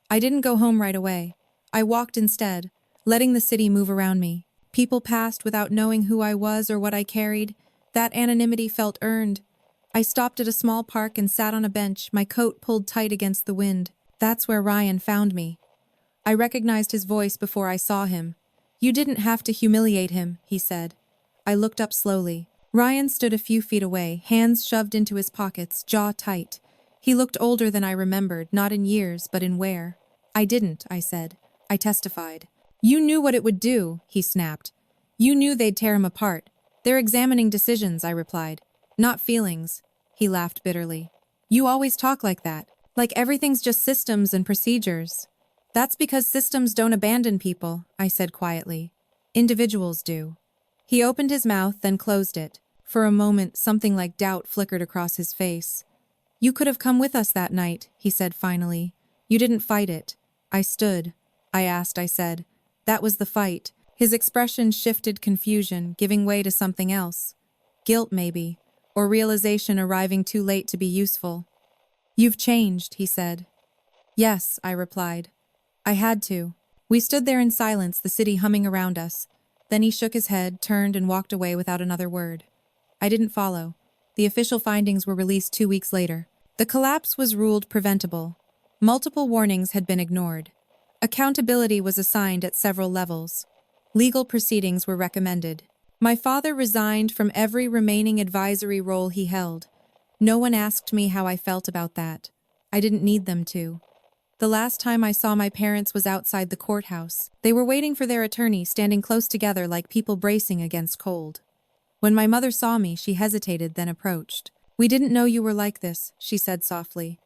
I didn't go home right away. I walked instead, letting the city move around me. People passed without knowing who I was or what I carried. That anonymity felt earned. I stopped at a small park and sat on a bench, my coat pulled tight against the wind. That's where Ryan found me. I recognized his voice before I saw him. "You didn't have to humiliate him," he said. I looked up slowly. Ryan stood a few feet away, hands shoved into his pockets, jaw tight. He looked older than I remembered, not in years, but in wear. "I didn't," I said. I testified. "You knew what it would do," he snapped. "You knew they'd tear him apart. They're examining decisions," I replied. "Not feelings." He laughed bitterly. "You always talk like that, like everything's just systems and procedures." "That's because systems don't abandon people," I said quietly. "Individuals do." He opened his mouth, then closed it. For a moment, something like doubt flickered across his face. "You could have come with us that night," he said finally. "You didn't fight it." I stood. I said. "That was the fight." His expression shifted, confusion, giving way to something else. Guilt, maybe, or realization arriving too late to be useful. "You've changed," he said. "Yes," I replied. "I had to." We stood there in silence, the city humming around us. Then he shook his head, turned, and walked away without another word. I didn't follow. The official findings were released 2 weeks later. The collapse was ruled preventable. Multiple warnings had been ignored. Accountability was assigned at several levels. Legal proceedings were recommended. My father resigned from every remaining advisory role he held. No one asked me how I felt about that. I didn't need them to. The last time I saw my parents was outside the courthouse. They were waiting for their attorney, standing close together like people bracing against cold. When my mother saw me, she hesitated, then approached. "We didn't know you were like this," she said softly.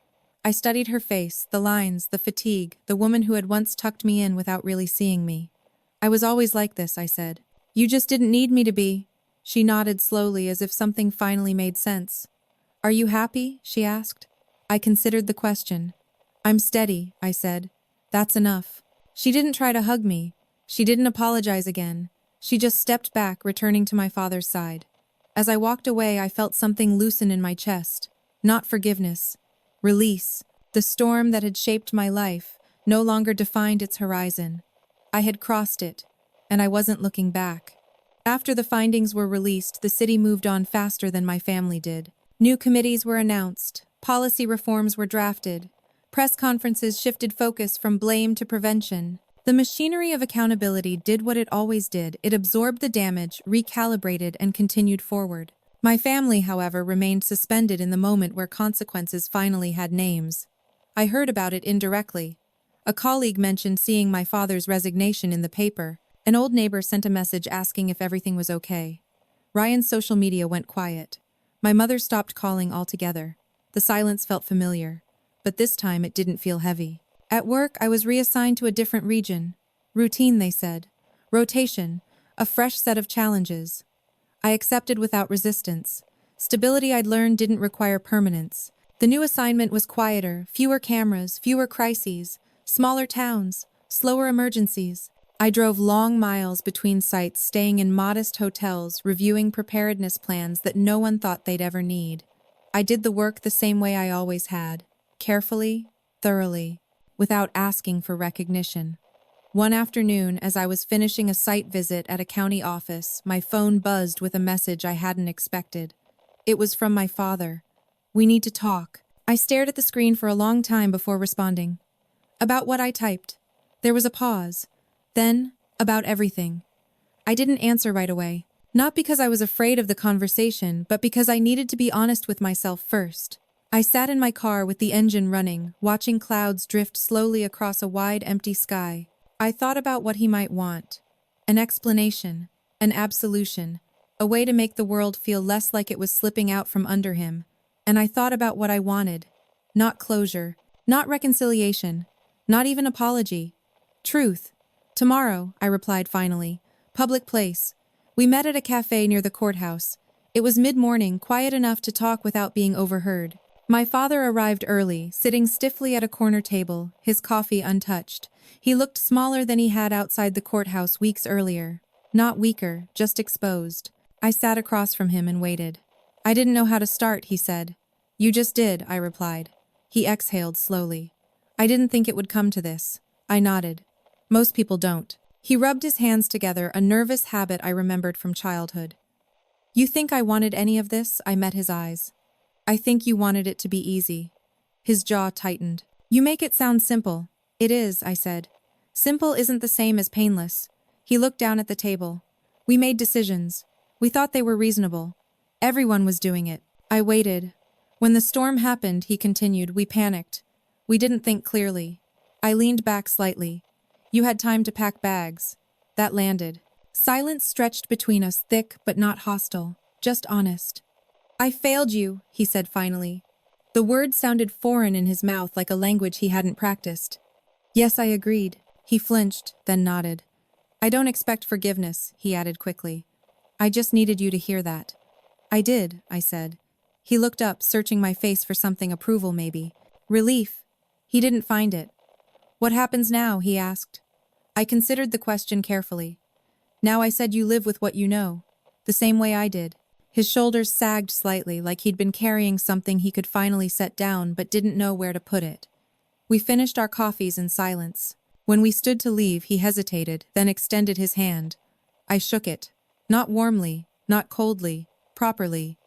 I studied her face, the lines, the fatigue, the woman who had once tucked me in without really seeing me. I was always like this, I said. You just didn't need me to be. She nodded slowly as if something finally made sense. Are you happy? She asked. I considered the question. I'm steady, I said. That's enough. She didn't try to hug me. She didn't apologize again. She just stepped back, returning to my father's side. As I walked away, I felt something loosen in my chest. Not forgiveness. Release. The storm that had shaped my life no longer defined its horizon. I had crossed it, and I wasn't looking back. After the findings were released, the city moved on faster than my family did. New committees were announced. Policy reforms were drafted. Press conferences shifted focus from blame to prevention. The machinery of accountability did what it always did. It absorbed the damage, recalibrated, and continued forward. My family, however, remained suspended in the moment where consequences finally had names. I heard about it indirectly. A colleague mentioned seeing my father's resignation in the paper. An old neighbor sent a message asking if everything was okay. Ryan's social media went quiet. My mother stopped calling altogether. The silence felt familiar, but this time it didn't feel heavy. At work, I was reassigned to a different region. Routine, they said. Rotation. A fresh set of challenges. I accepted without resistance. Stability I'd learned didn't require permanence. The new assignment was quieter, fewer cameras, fewer crises, smaller towns, slower emergencies. I drove long miles between sites, staying in modest hotels, reviewing preparedness plans that no one thought they'd ever need. I did the work the same way I always had, carefully, thoroughly, without asking for recognition. One afternoon, as I was finishing a site visit at a county office, my phone buzzed with a message I hadn't expected. It was from my father. We need to talk. I stared at the screen for a long time before responding. About what I typed. There was a pause. Then, about everything. I didn't answer right away. Not because I was afraid of the conversation, but because I needed to be honest with myself first. I sat in my car with the engine running, watching clouds drift slowly across a wide, empty sky. I thought about what he might want. An explanation, an absolution, a way to make the world feel less like it was slipping out from under him. And I thought about what I wanted. Not closure, not reconciliation, not even apology. Truth. Tomorrow, I replied finally. Public place. We met at a cafe near the courthouse. It was mid-morning, quiet enough to talk without being overheard. My father arrived early, sitting stiffly at a corner table, his coffee untouched. He looked smaller than he had outside the courthouse weeks earlier. Not weaker, just exposed. I sat across from him and waited. I didn't know how to start, he said. You just did, I replied. He exhaled slowly. I didn't think it would come to this. I nodded. Most people don't. He rubbed his hands together, a nervous habit I remembered from childhood. You think I wanted any of this? I met his eyes. I think you wanted it to be easy. His jaw tightened. You make it sound simple. It is, I said. Simple isn't the same as painless. He looked down at the table. We made decisions. We thought they were reasonable. Everyone was doing it. I waited. When the storm happened, he continued, we panicked. We didn't think clearly. I leaned back slightly. You had time to pack bags. That landed. Silence stretched between us, thick but not hostile, just honest. I failed you, he said finally. The words sounded foreign in his mouth, like a language he hadn't practiced. Yes, I agreed. He flinched, then nodded. I don't expect forgiveness, he added quickly. I just needed you to hear that. I did, I said. He looked up, searching my face for something, approval maybe. Relief. He didn't find it. What happens now? He asked. I considered the question carefully. Now I said you live with what you know, the same way I did. His shoulders sagged slightly, like he'd been carrying something he could finally set down but didn't know where to put it. We finished our coffees in silence. When we stood to leave, he hesitated, then extended his hand. I shook it. Not warmly, not coldly, properly.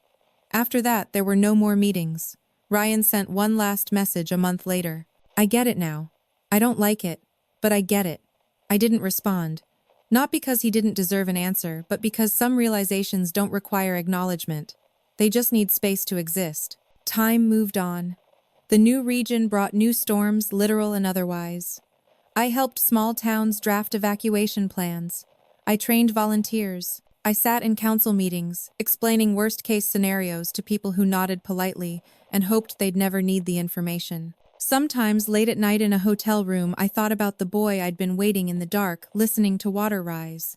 After that, there were no more meetings. Ryan sent one last message a month later. I get it now. I don't like it, but I get it. I didn't respond. Not because he didn't deserve an answer, but because some realizations don't require acknowledgement. They just need space to exist. Time moved on. The new region brought new storms, literal and otherwise. I helped small towns draft evacuation plans. I trained volunteers. I sat in council meetings, explaining worst-case scenarios to people who nodded politely and hoped they'd never need the information. Sometimes, late at night in a hotel room, I thought about the boy I'd been waiting in the dark, listening to water rise.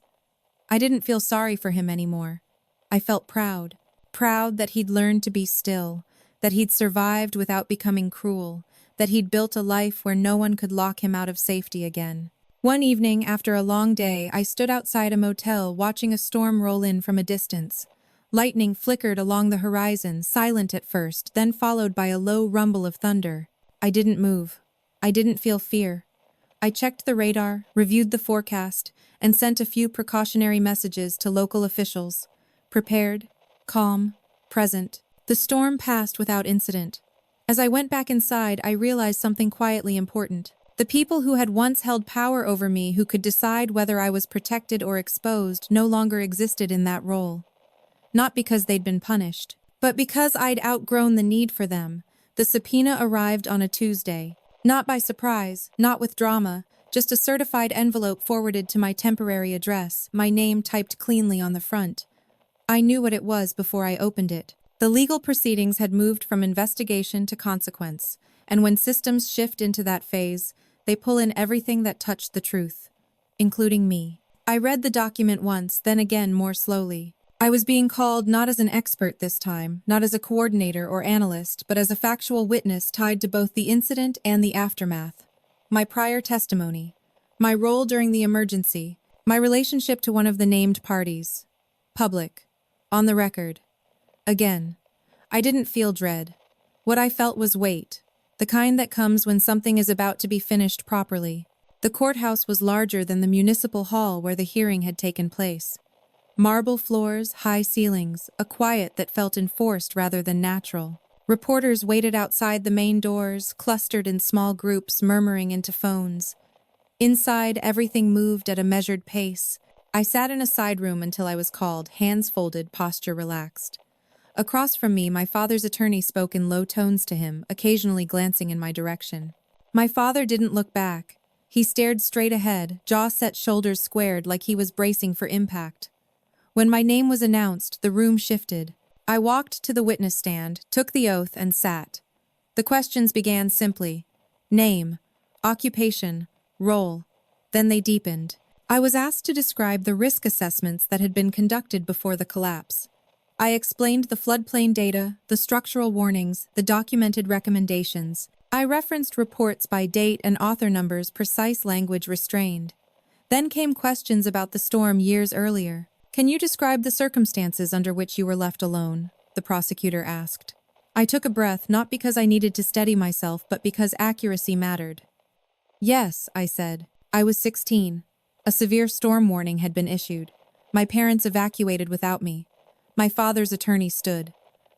I didn't feel sorry for him anymore. I felt proud. Proud that he'd learned to be still, that he'd survived without becoming cruel, that he'd built a life where no one could lock him out of safety again. One evening, after a long day, I stood outside a motel watching a storm roll in from a distance. Lightning flickered along the horizon, silent at first, then followed by a low rumble of thunder. I didn't move. I didn't feel fear. I checked the radar, reviewed the forecast, and sent a few precautionary messages to local officials. Prepared, calm, present. The storm passed without incident. As I went back inside, I realized something quietly important. The people who had once held power over me, who could decide whether I was protected or exposed, no longer existed in that role. Not because they'd been punished, but because I'd outgrown the need for them. The subpoena arrived on a Tuesday. Not by surprise, not with drama, just a certified envelope forwarded to my temporary address, my name typed cleanly on the front. I knew what it was before I opened it. The legal proceedings had moved from investigation to consequence, and when systems shift into that phase, they pull in everything that touched the truth, including me. I read the document once, then again more slowly. I was being called not as an expert this time, not as a coordinator or analyst, but as a factual witness tied to both the incident and the aftermath. My prior testimony, my role during the emergency, my relationship to one of the named parties. Public. On the record. Again. I didn't feel dread. What I felt was weight, the kind that comes when something is about to be finished properly. The courthouse was larger than the municipal hall where the hearing had taken place. Marble floors, high ceilings, a quiet that felt enforced rather than natural. Reporters waited outside the main doors, clustered in small groups, murmuring into phones. Inside, everything moved at a measured pace. I sat in a side room until I was called, hands folded, posture relaxed. Across from me, my father's attorney spoke in low tones to him, occasionally glancing in my direction. My father didn't look back. He stared straight ahead, jaw set, shoulders squared, like he was bracing for impact. When my name was announced, the room shifted. I walked to the witness stand, took the oath, and sat. The questions began simply. Name, occupation, role. Then they deepened. I was asked to describe the risk assessments that had been conducted before the collapse. I explained the floodplain data, the structural warnings, the documented recommendations. I referenced reports by date and author numbers, precise language restrained. Then came questions about the storm years earlier. Can you describe the circumstances under which you were left alone? The prosecutor asked. I took a breath, not because I needed to steady myself, but because accuracy mattered. Yes, I said. I was 16. A severe storm warning had been issued. My parents evacuated without me. My father's attorney stood.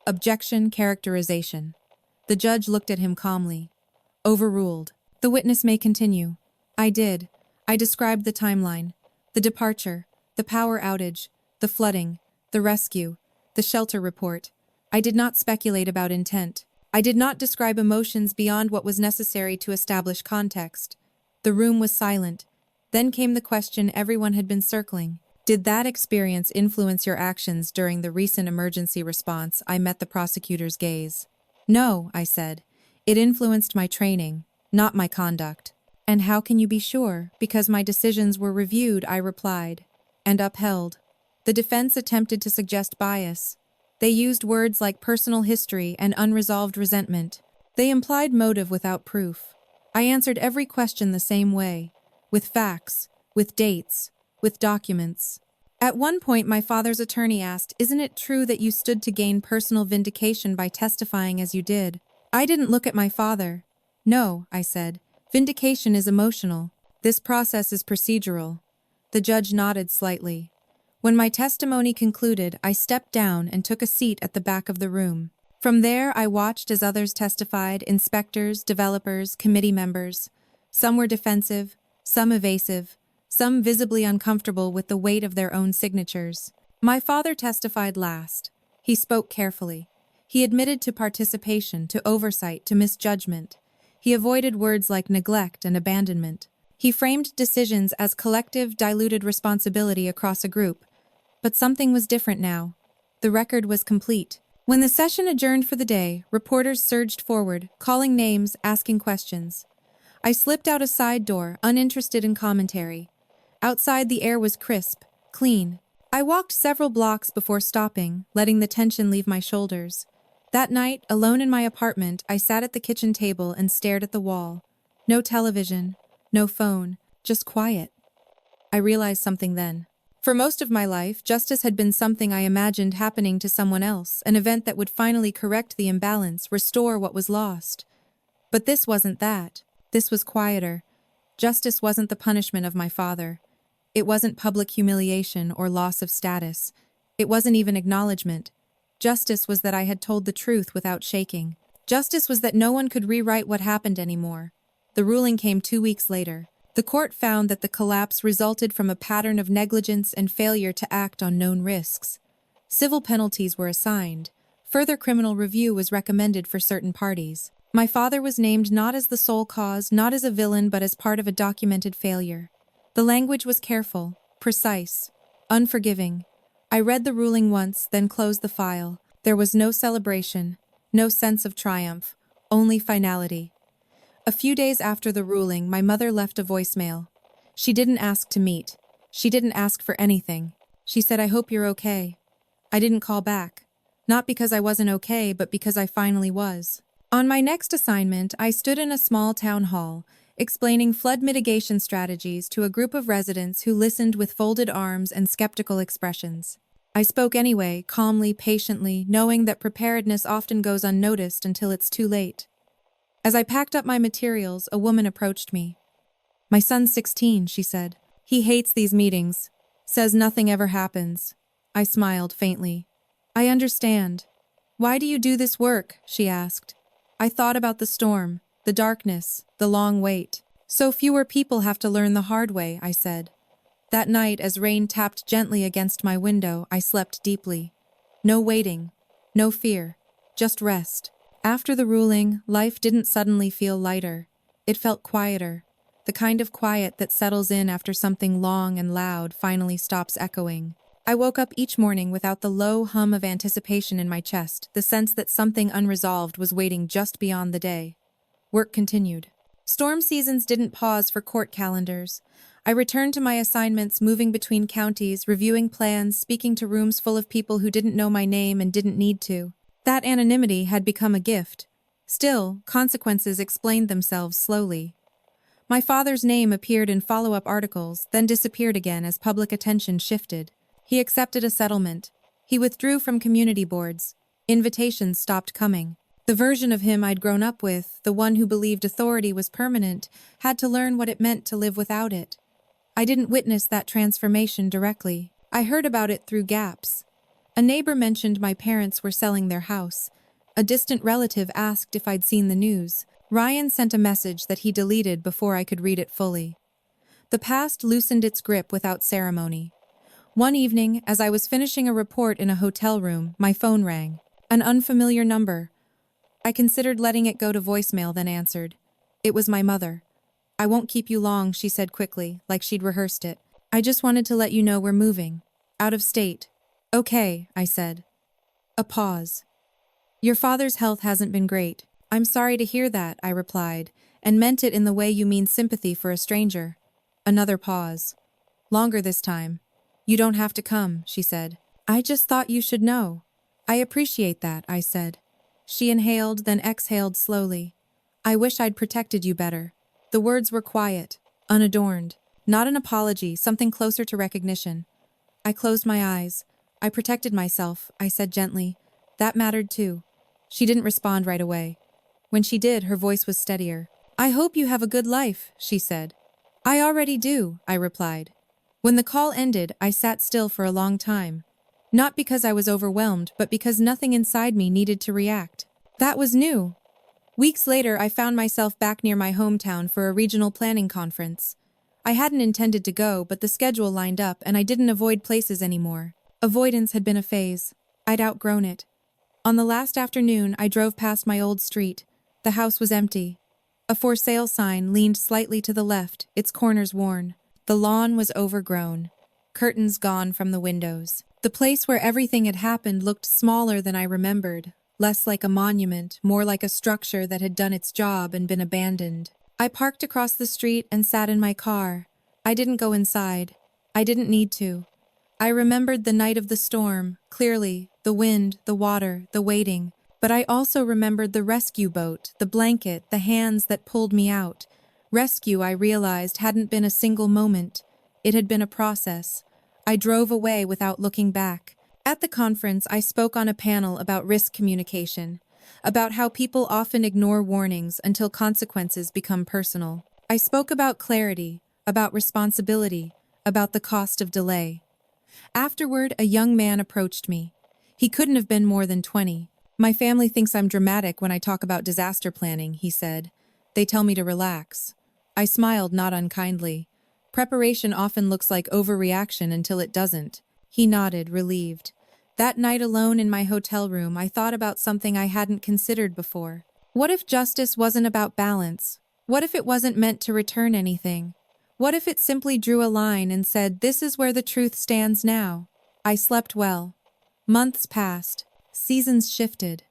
Objection, characterization. The judge looked at him calmly. Overruled. The witness may continue. I did. I described the timeline. The departure. The power outage. The flooding. The rescue. The shelter report. I did not speculate about intent. I did not describe emotions beyond what was necessary to establish context. The room was silent. Then came the question everyone had been circling. Did that experience influence your actions during the recent emergency response? I met the prosecutor's gaze. No, I said. It influenced my training, not my conduct. And how can you be sure? Because my decisions were reviewed, I replied, and upheld. The defense attempted to suggest bias. They used words like personal history and unresolved resentment. They implied motive without proof. I answered every question the same way, with facts, with dates, with documents. At one point, my father's attorney asked, "Isn't it true that you stood to gain personal vindication by testifying as you did?" I didn't look at my father. No, I said. Vindication is emotional. This process is procedural. The judge nodded slightly. When my testimony concluded, I stepped down and took a seat at the back of the room. From there, I watched as others testified, inspectors, developers, committee members. Some were defensive, some evasive, some visibly uncomfortable with the weight of their own signatures. My father testified last. He spoke carefully. He admitted to participation, to oversight, to misjudgment. He avoided words like neglect and abandonment. He framed decisions as collective, diluted responsibility across a group. But something was different now. The record was complete. When the session adjourned for the day, reporters surged forward, calling names, asking questions. I slipped out a side door, uninterested in commentary. Outside, the air was crisp, clean. I walked several blocks before stopping, letting the tension leave my shoulders. That night, alone in my apartment, I sat at the kitchen table and stared at the wall. No television, no phone, just quiet. I realized something then. For most of my life, justice had been something I imagined happening to someone else, an event that would finally correct the imbalance, restore what was lost. But this wasn't that. This was quieter. Justice wasn't the punishment of my father. It wasn't public humiliation or loss of status. It wasn't even acknowledgement. Justice was that I had told the truth without shaking. Justice was that no one could rewrite what happened anymore. The ruling came 2 weeks later. The court found that the collapse resulted from a pattern of negligence and failure to act on known risks. Civil penalties were assigned. Further criminal review was recommended for certain parties. My father was named not as the sole cause, not as a villain, but as part of a documented failure. The language was careful, precise, unforgiving. I read the ruling once, then closed the file. There was no celebration, no sense of triumph, only finality. A few days after the ruling, my mother left a voicemail. She didn't ask to meet. She didn't ask for anything. She said, "I hope you're okay." I didn't call back. Not because I wasn't okay, but because I finally was. On my next assignment, I stood in a small town hall, explaining flood mitigation strategies to a group of residents who listened with folded arms and skeptical expressions. I spoke anyway, calmly, patiently, knowing that preparedness often goes unnoticed until it's too late. As I packed up my materials, a woman approached me. "My son's 16, she said. "He hates these meetings. Says nothing ever happens." I smiled faintly. "I understand. Why do you do this work?" she asked. I thought about the storm, the darkness, the long wait. "So fewer people have to learn the hard way," I said. That night, as rain tapped gently against my window, I slept deeply. No waiting, no fear, just rest. After the ruling, life didn't suddenly feel lighter. It felt quieter, the kind of quiet that settles in after something long and loud finally stops echoing. I woke up each morning without the low hum of anticipation in my chest, the sense that something unresolved was waiting just beyond the day. Work continued. Storm seasons didn't pause for court calendars. I returned to my assignments, moving between counties, reviewing plans, speaking to rooms full of people who didn't know my name and didn't need to. That anonymity had become a gift. Still, consequences explained themselves slowly. My father's name appeared in follow-up articles, then disappeared again as public attention shifted. He accepted a settlement. He withdrew from community boards. Invitations stopped coming. The version of him I'd grown up with, the one who believed authority was permanent, had to learn what it meant to live without it. I didn't witness that transformation directly. I heard about it through gaps. A neighbor mentioned my parents were selling their house. A distant relative asked if I'd seen the news. Ryan sent a message that he deleted before I could read it fully. The past loosened its grip without ceremony. One evening, as I was finishing a report in a hotel room, my phone rang. An unfamiliar number. I considered letting it go to voicemail, then answered. It was my mother. "I won't keep you long," she said quickly, like she'd rehearsed it. "I just wanted to let you know we're moving. Out of state." "Okay," I said. A pause. "Your father's health hasn't been great." "I'm sorry to hear that," I replied, and meant it in the way you mean sympathy for a stranger. Another pause. Longer this time. "You don't have to come," she said. "I just thought you should know." "I appreciate that," I said. She inhaled, then exhaled slowly. "I wish I'd protected you better." The words were quiet, unadorned. Not an apology, something closer to recognition. I closed my eyes. "I protected myself," I said gently. "That mattered too." She didn't respond right away. When she did, her voice was steadier. "I hope you have a good life," she said. "I already do," I replied. When the call ended, I sat still for a long time. Not because I was overwhelmed, but because nothing inside me needed to react. That was new. Weeks later, I found myself back near my hometown for a regional planning conference. I hadn't intended to go, but the schedule lined up and I didn't avoid places anymore. Avoidance had been a phase. I'd outgrown it. On the last afternoon, I drove past my old street. The house was empty. A for sale sign leaned slightly to the left, its corners worn. The lawn was overgrown. Curtains gone from the windows. The place where everything had happened looked smaller than I remembered, less like a monument, more like a structure that had done its job and been abandoned. I parked across the street and sat in my car. I didn't go inside. I didn't need to. I remembered the night of the storm, clearly, the wind, the water, the waiting. But I also remembered the rescue boat, the blanket, the hands that pulled me out. Rescue, I realized, hadn't been a single moment. It had been a process. I drove away without looking back. At the conference, I spoke on a panel about risk communication, about how people often ignore warnings until consequences become personal. I spoke about clarity, about responsibility, about the cost of delay. Afterward, a young man approached me. He couldn't have been more than 20. "My family thinks I'm dramatic when I talk about disaster planning," he said. "They tell me to relax." I smiled, not unkindly. Preparation often looks like overreaction until it doesn't. He nodded, relieved. That night alone in my hotel room, I thought about something I hadn't considered before. What if justice wasn't about balance? What if it wasn't meant to return anything? What if it simply drew a line and said, "This is where the truth stands now"? I slept well. Months passed. Seasons shifted.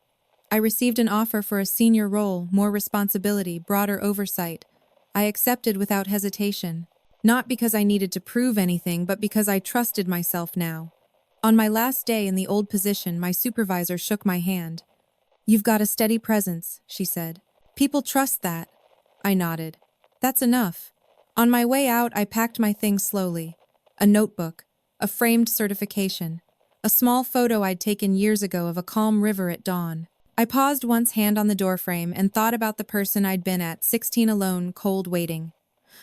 I received an offer for a senior role, more responsibility, broader oversight. I accepted without hesitation. Not because I needed to prove anything, but because I trusted myself now. On my last day in the old position, my supervisor shook my hand. "You've got a steady presence," she said. "People trust that." I nodded. "That's enough." On my way out, I packed my things slowly. A notebook, a framed certification, a small photo I'd taken years ago of a calm river at dawn. I paused once, hand on the doorframe, and thought about the person I'd been at 16, alone, cold, waiting.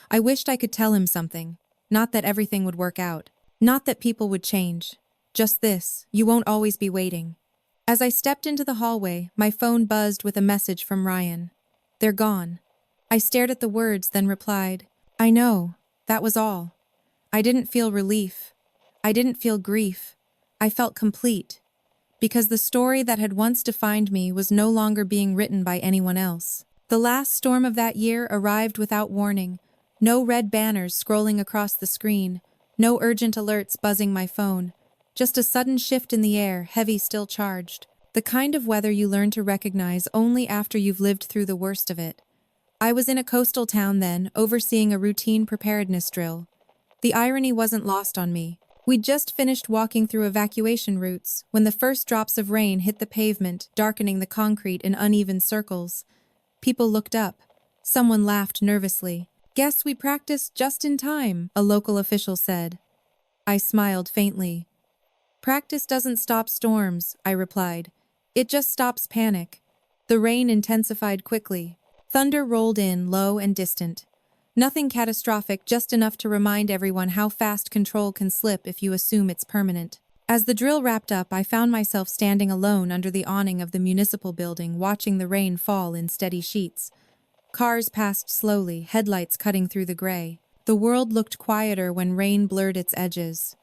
I wished I could tell him something. Not that everything would work out. Not that people would change. Just this: you won't always be waiting. As I stepped into the hallway, my phone buzzed with a message from Ryan. "They're gone." I stared at the words, then replied, "I know." That was all. I didn't feel relief. I didn't feel grief. I felt complete. Because the story that had once defined me was no longer being written by anyone else. The last storm of that year arrived without warning. No red banners scrolling across the screen. No urgent alerts buzzing my phone. Just a sudden shift in the air, heavy, still charged. The kind of weather you learn to recognize only after you've lived through the worst of it. I was in a coastal town then, overseeing a routine preparedness drill. The irony wasn't lost on me. We'd just finished walking through evacuation routes when the first drops of rain hit the pavement, darkening the concrete in uneven circles. People looked up. Someone laughed nervously. "Guess we practiced just in time," a local official said. I smiled faintly. "Practice doesn't stop storms," I replied. "It just stops panic." The rain intensified quickly. Thunder rolled in, low and distant. Nothing catastrophic, just enough to remind everyone how fast control can slip if you assume it's permanent. As the drill wrapped up, I found myself standing alone under the awning of the municipal building, watching the rain fall in steady sheets. Cars passed slowly, headlights cutting through the gray. The world looked quieter when rain blurred its edges.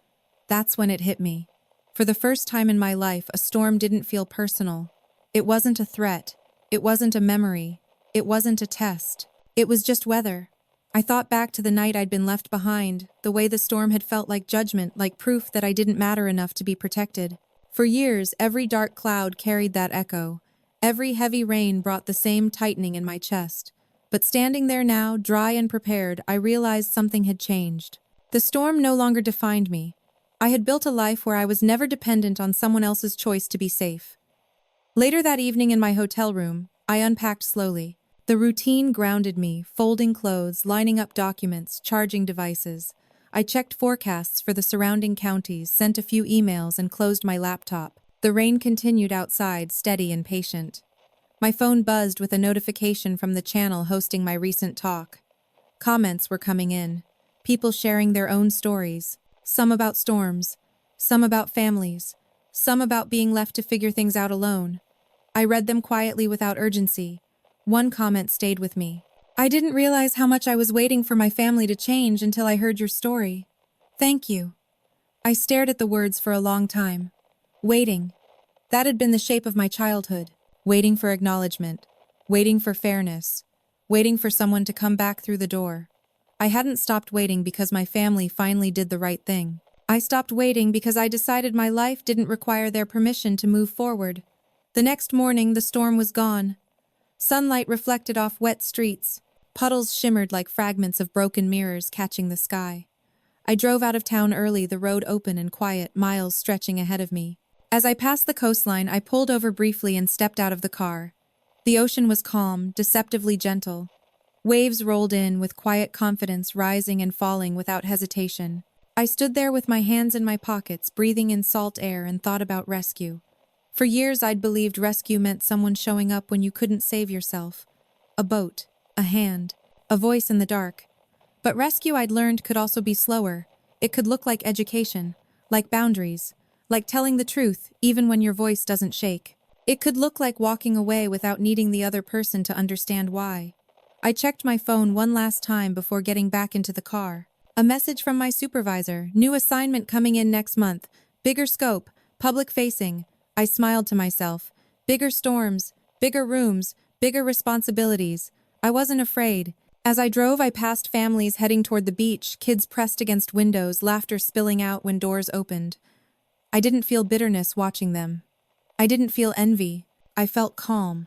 That's when it hit me. For the first time in my life, a storm didn't feel personal. It wasn't a threat. It wasn't a memory. It wasn't a test. It was just weather. I thought back to the night I'd been left behind, the way the storm had felt like judgment, like proof that I didn't matter enough to be protected. For years, every dark cloud carried that echo. Every heavy rain brought the same tightening in my chest. But standing there now, dry and prepared, I realized something had changed. The storm no longer defined me. I had built a life where I was never dependent on someone else's choice to be safe. Later that evening in my hotel room, I unpacked slowly. The routine grounded me, folding clothes, lining up documents, charging devices. I checked forecasts for the surrounding counties, sent a few emails, and closed my laptop. The rain continued outside, steady and patient. My phone buzzed with a notification from the channel hosting my recent talk. Comments were coming in, people sharing their own stories, some about storms, some about families, some about being left to figure things out alone. I read them quietly without urgency. One comment stayed with me. "I didn't realize how much I was waiting for my family to change until I heard your story. Thank you." I stared at the words for a long time. Waiting. That had been the shape of my childhood. Waiting for acknowledgement. Waiting for fairness. Waiting for someone to come back through the door. I hadn't stopped waiting because my family finally did the right thing. I stopped waiting because I decided my life didn't require their permission to move forward. The next morning, the storm was gone. Sunlight reflected off wet streets. Puddles shimmered like fragments of broken mirrors catching the sky. I drove out of town early, the road open and quiet, miles stretching ahead of me. As I passed the coastline, I pulled over briefly and stepped out of the car. The ocean was calm, deceptively gentle. Waves rolled in with quiet confidence, rising and falling without hesitation. I stood there with my hands in my pockets, breathing in salt air, and thought about rescue. For years I'd believed rescue meant someone showing up when you couldn't save yourself. A boat, a hand, a voice in the dark. But rescue, I'd learned, could also be slower. It could look like education, like boundaries, like telling the truth even when your voice doesn't shake. It could look like walking away without needing the other person to understand why. I checked my phone one last time before getting back into the car. A message from my supervisor, new assignment coming in next month, bigger scope, public facing. I smiled to myself. Bigger storms, bigger rooms, bigger responsibilities. I wasn't afraid. As I drove, I passed families heading toward the beach, kids pressed against windows, laughter spilling out when doors opened. I didn't feel bitterness watching them. I didn't feel envy. I felt calm.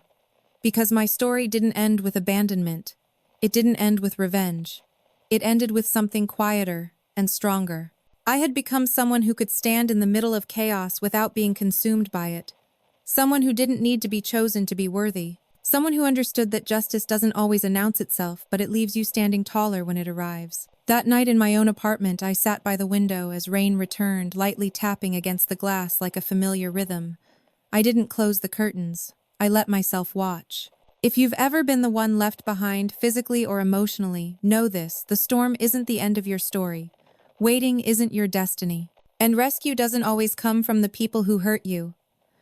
Because my story didn't end with abandonment. It didn't end with revenge. It ended with something quieter and stronger. I had become someone who could stand in the middle of chaos without being consumed by it. Someone who didn't need to be chosen to be worthy. Someone who understood that justice doesn't always announce itself, but it leaves you standing taller when it arrives. That night in my own apartment, I sat by the window as rain returned, lightly tapping against the glass like a familiar rhythm. I didn't close the curtains. I let myself watch. If you've ever been the one left behind, physically or emotionally, know this: the storm isn't the end of your story. Waiting isn't your destiny. And rescue doesn't always come from the people who hurt you.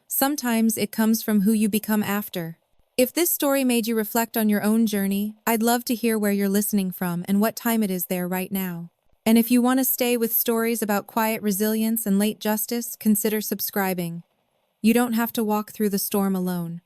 Sometimes it comes from who you become after. If this story made you reflect on your own journey, I'd love to hear where you're listening from and what time it is there right now. And if you want to stay with stories about quiet resilience and late justice, consider subscribing. You don't have to walk through the storm alone.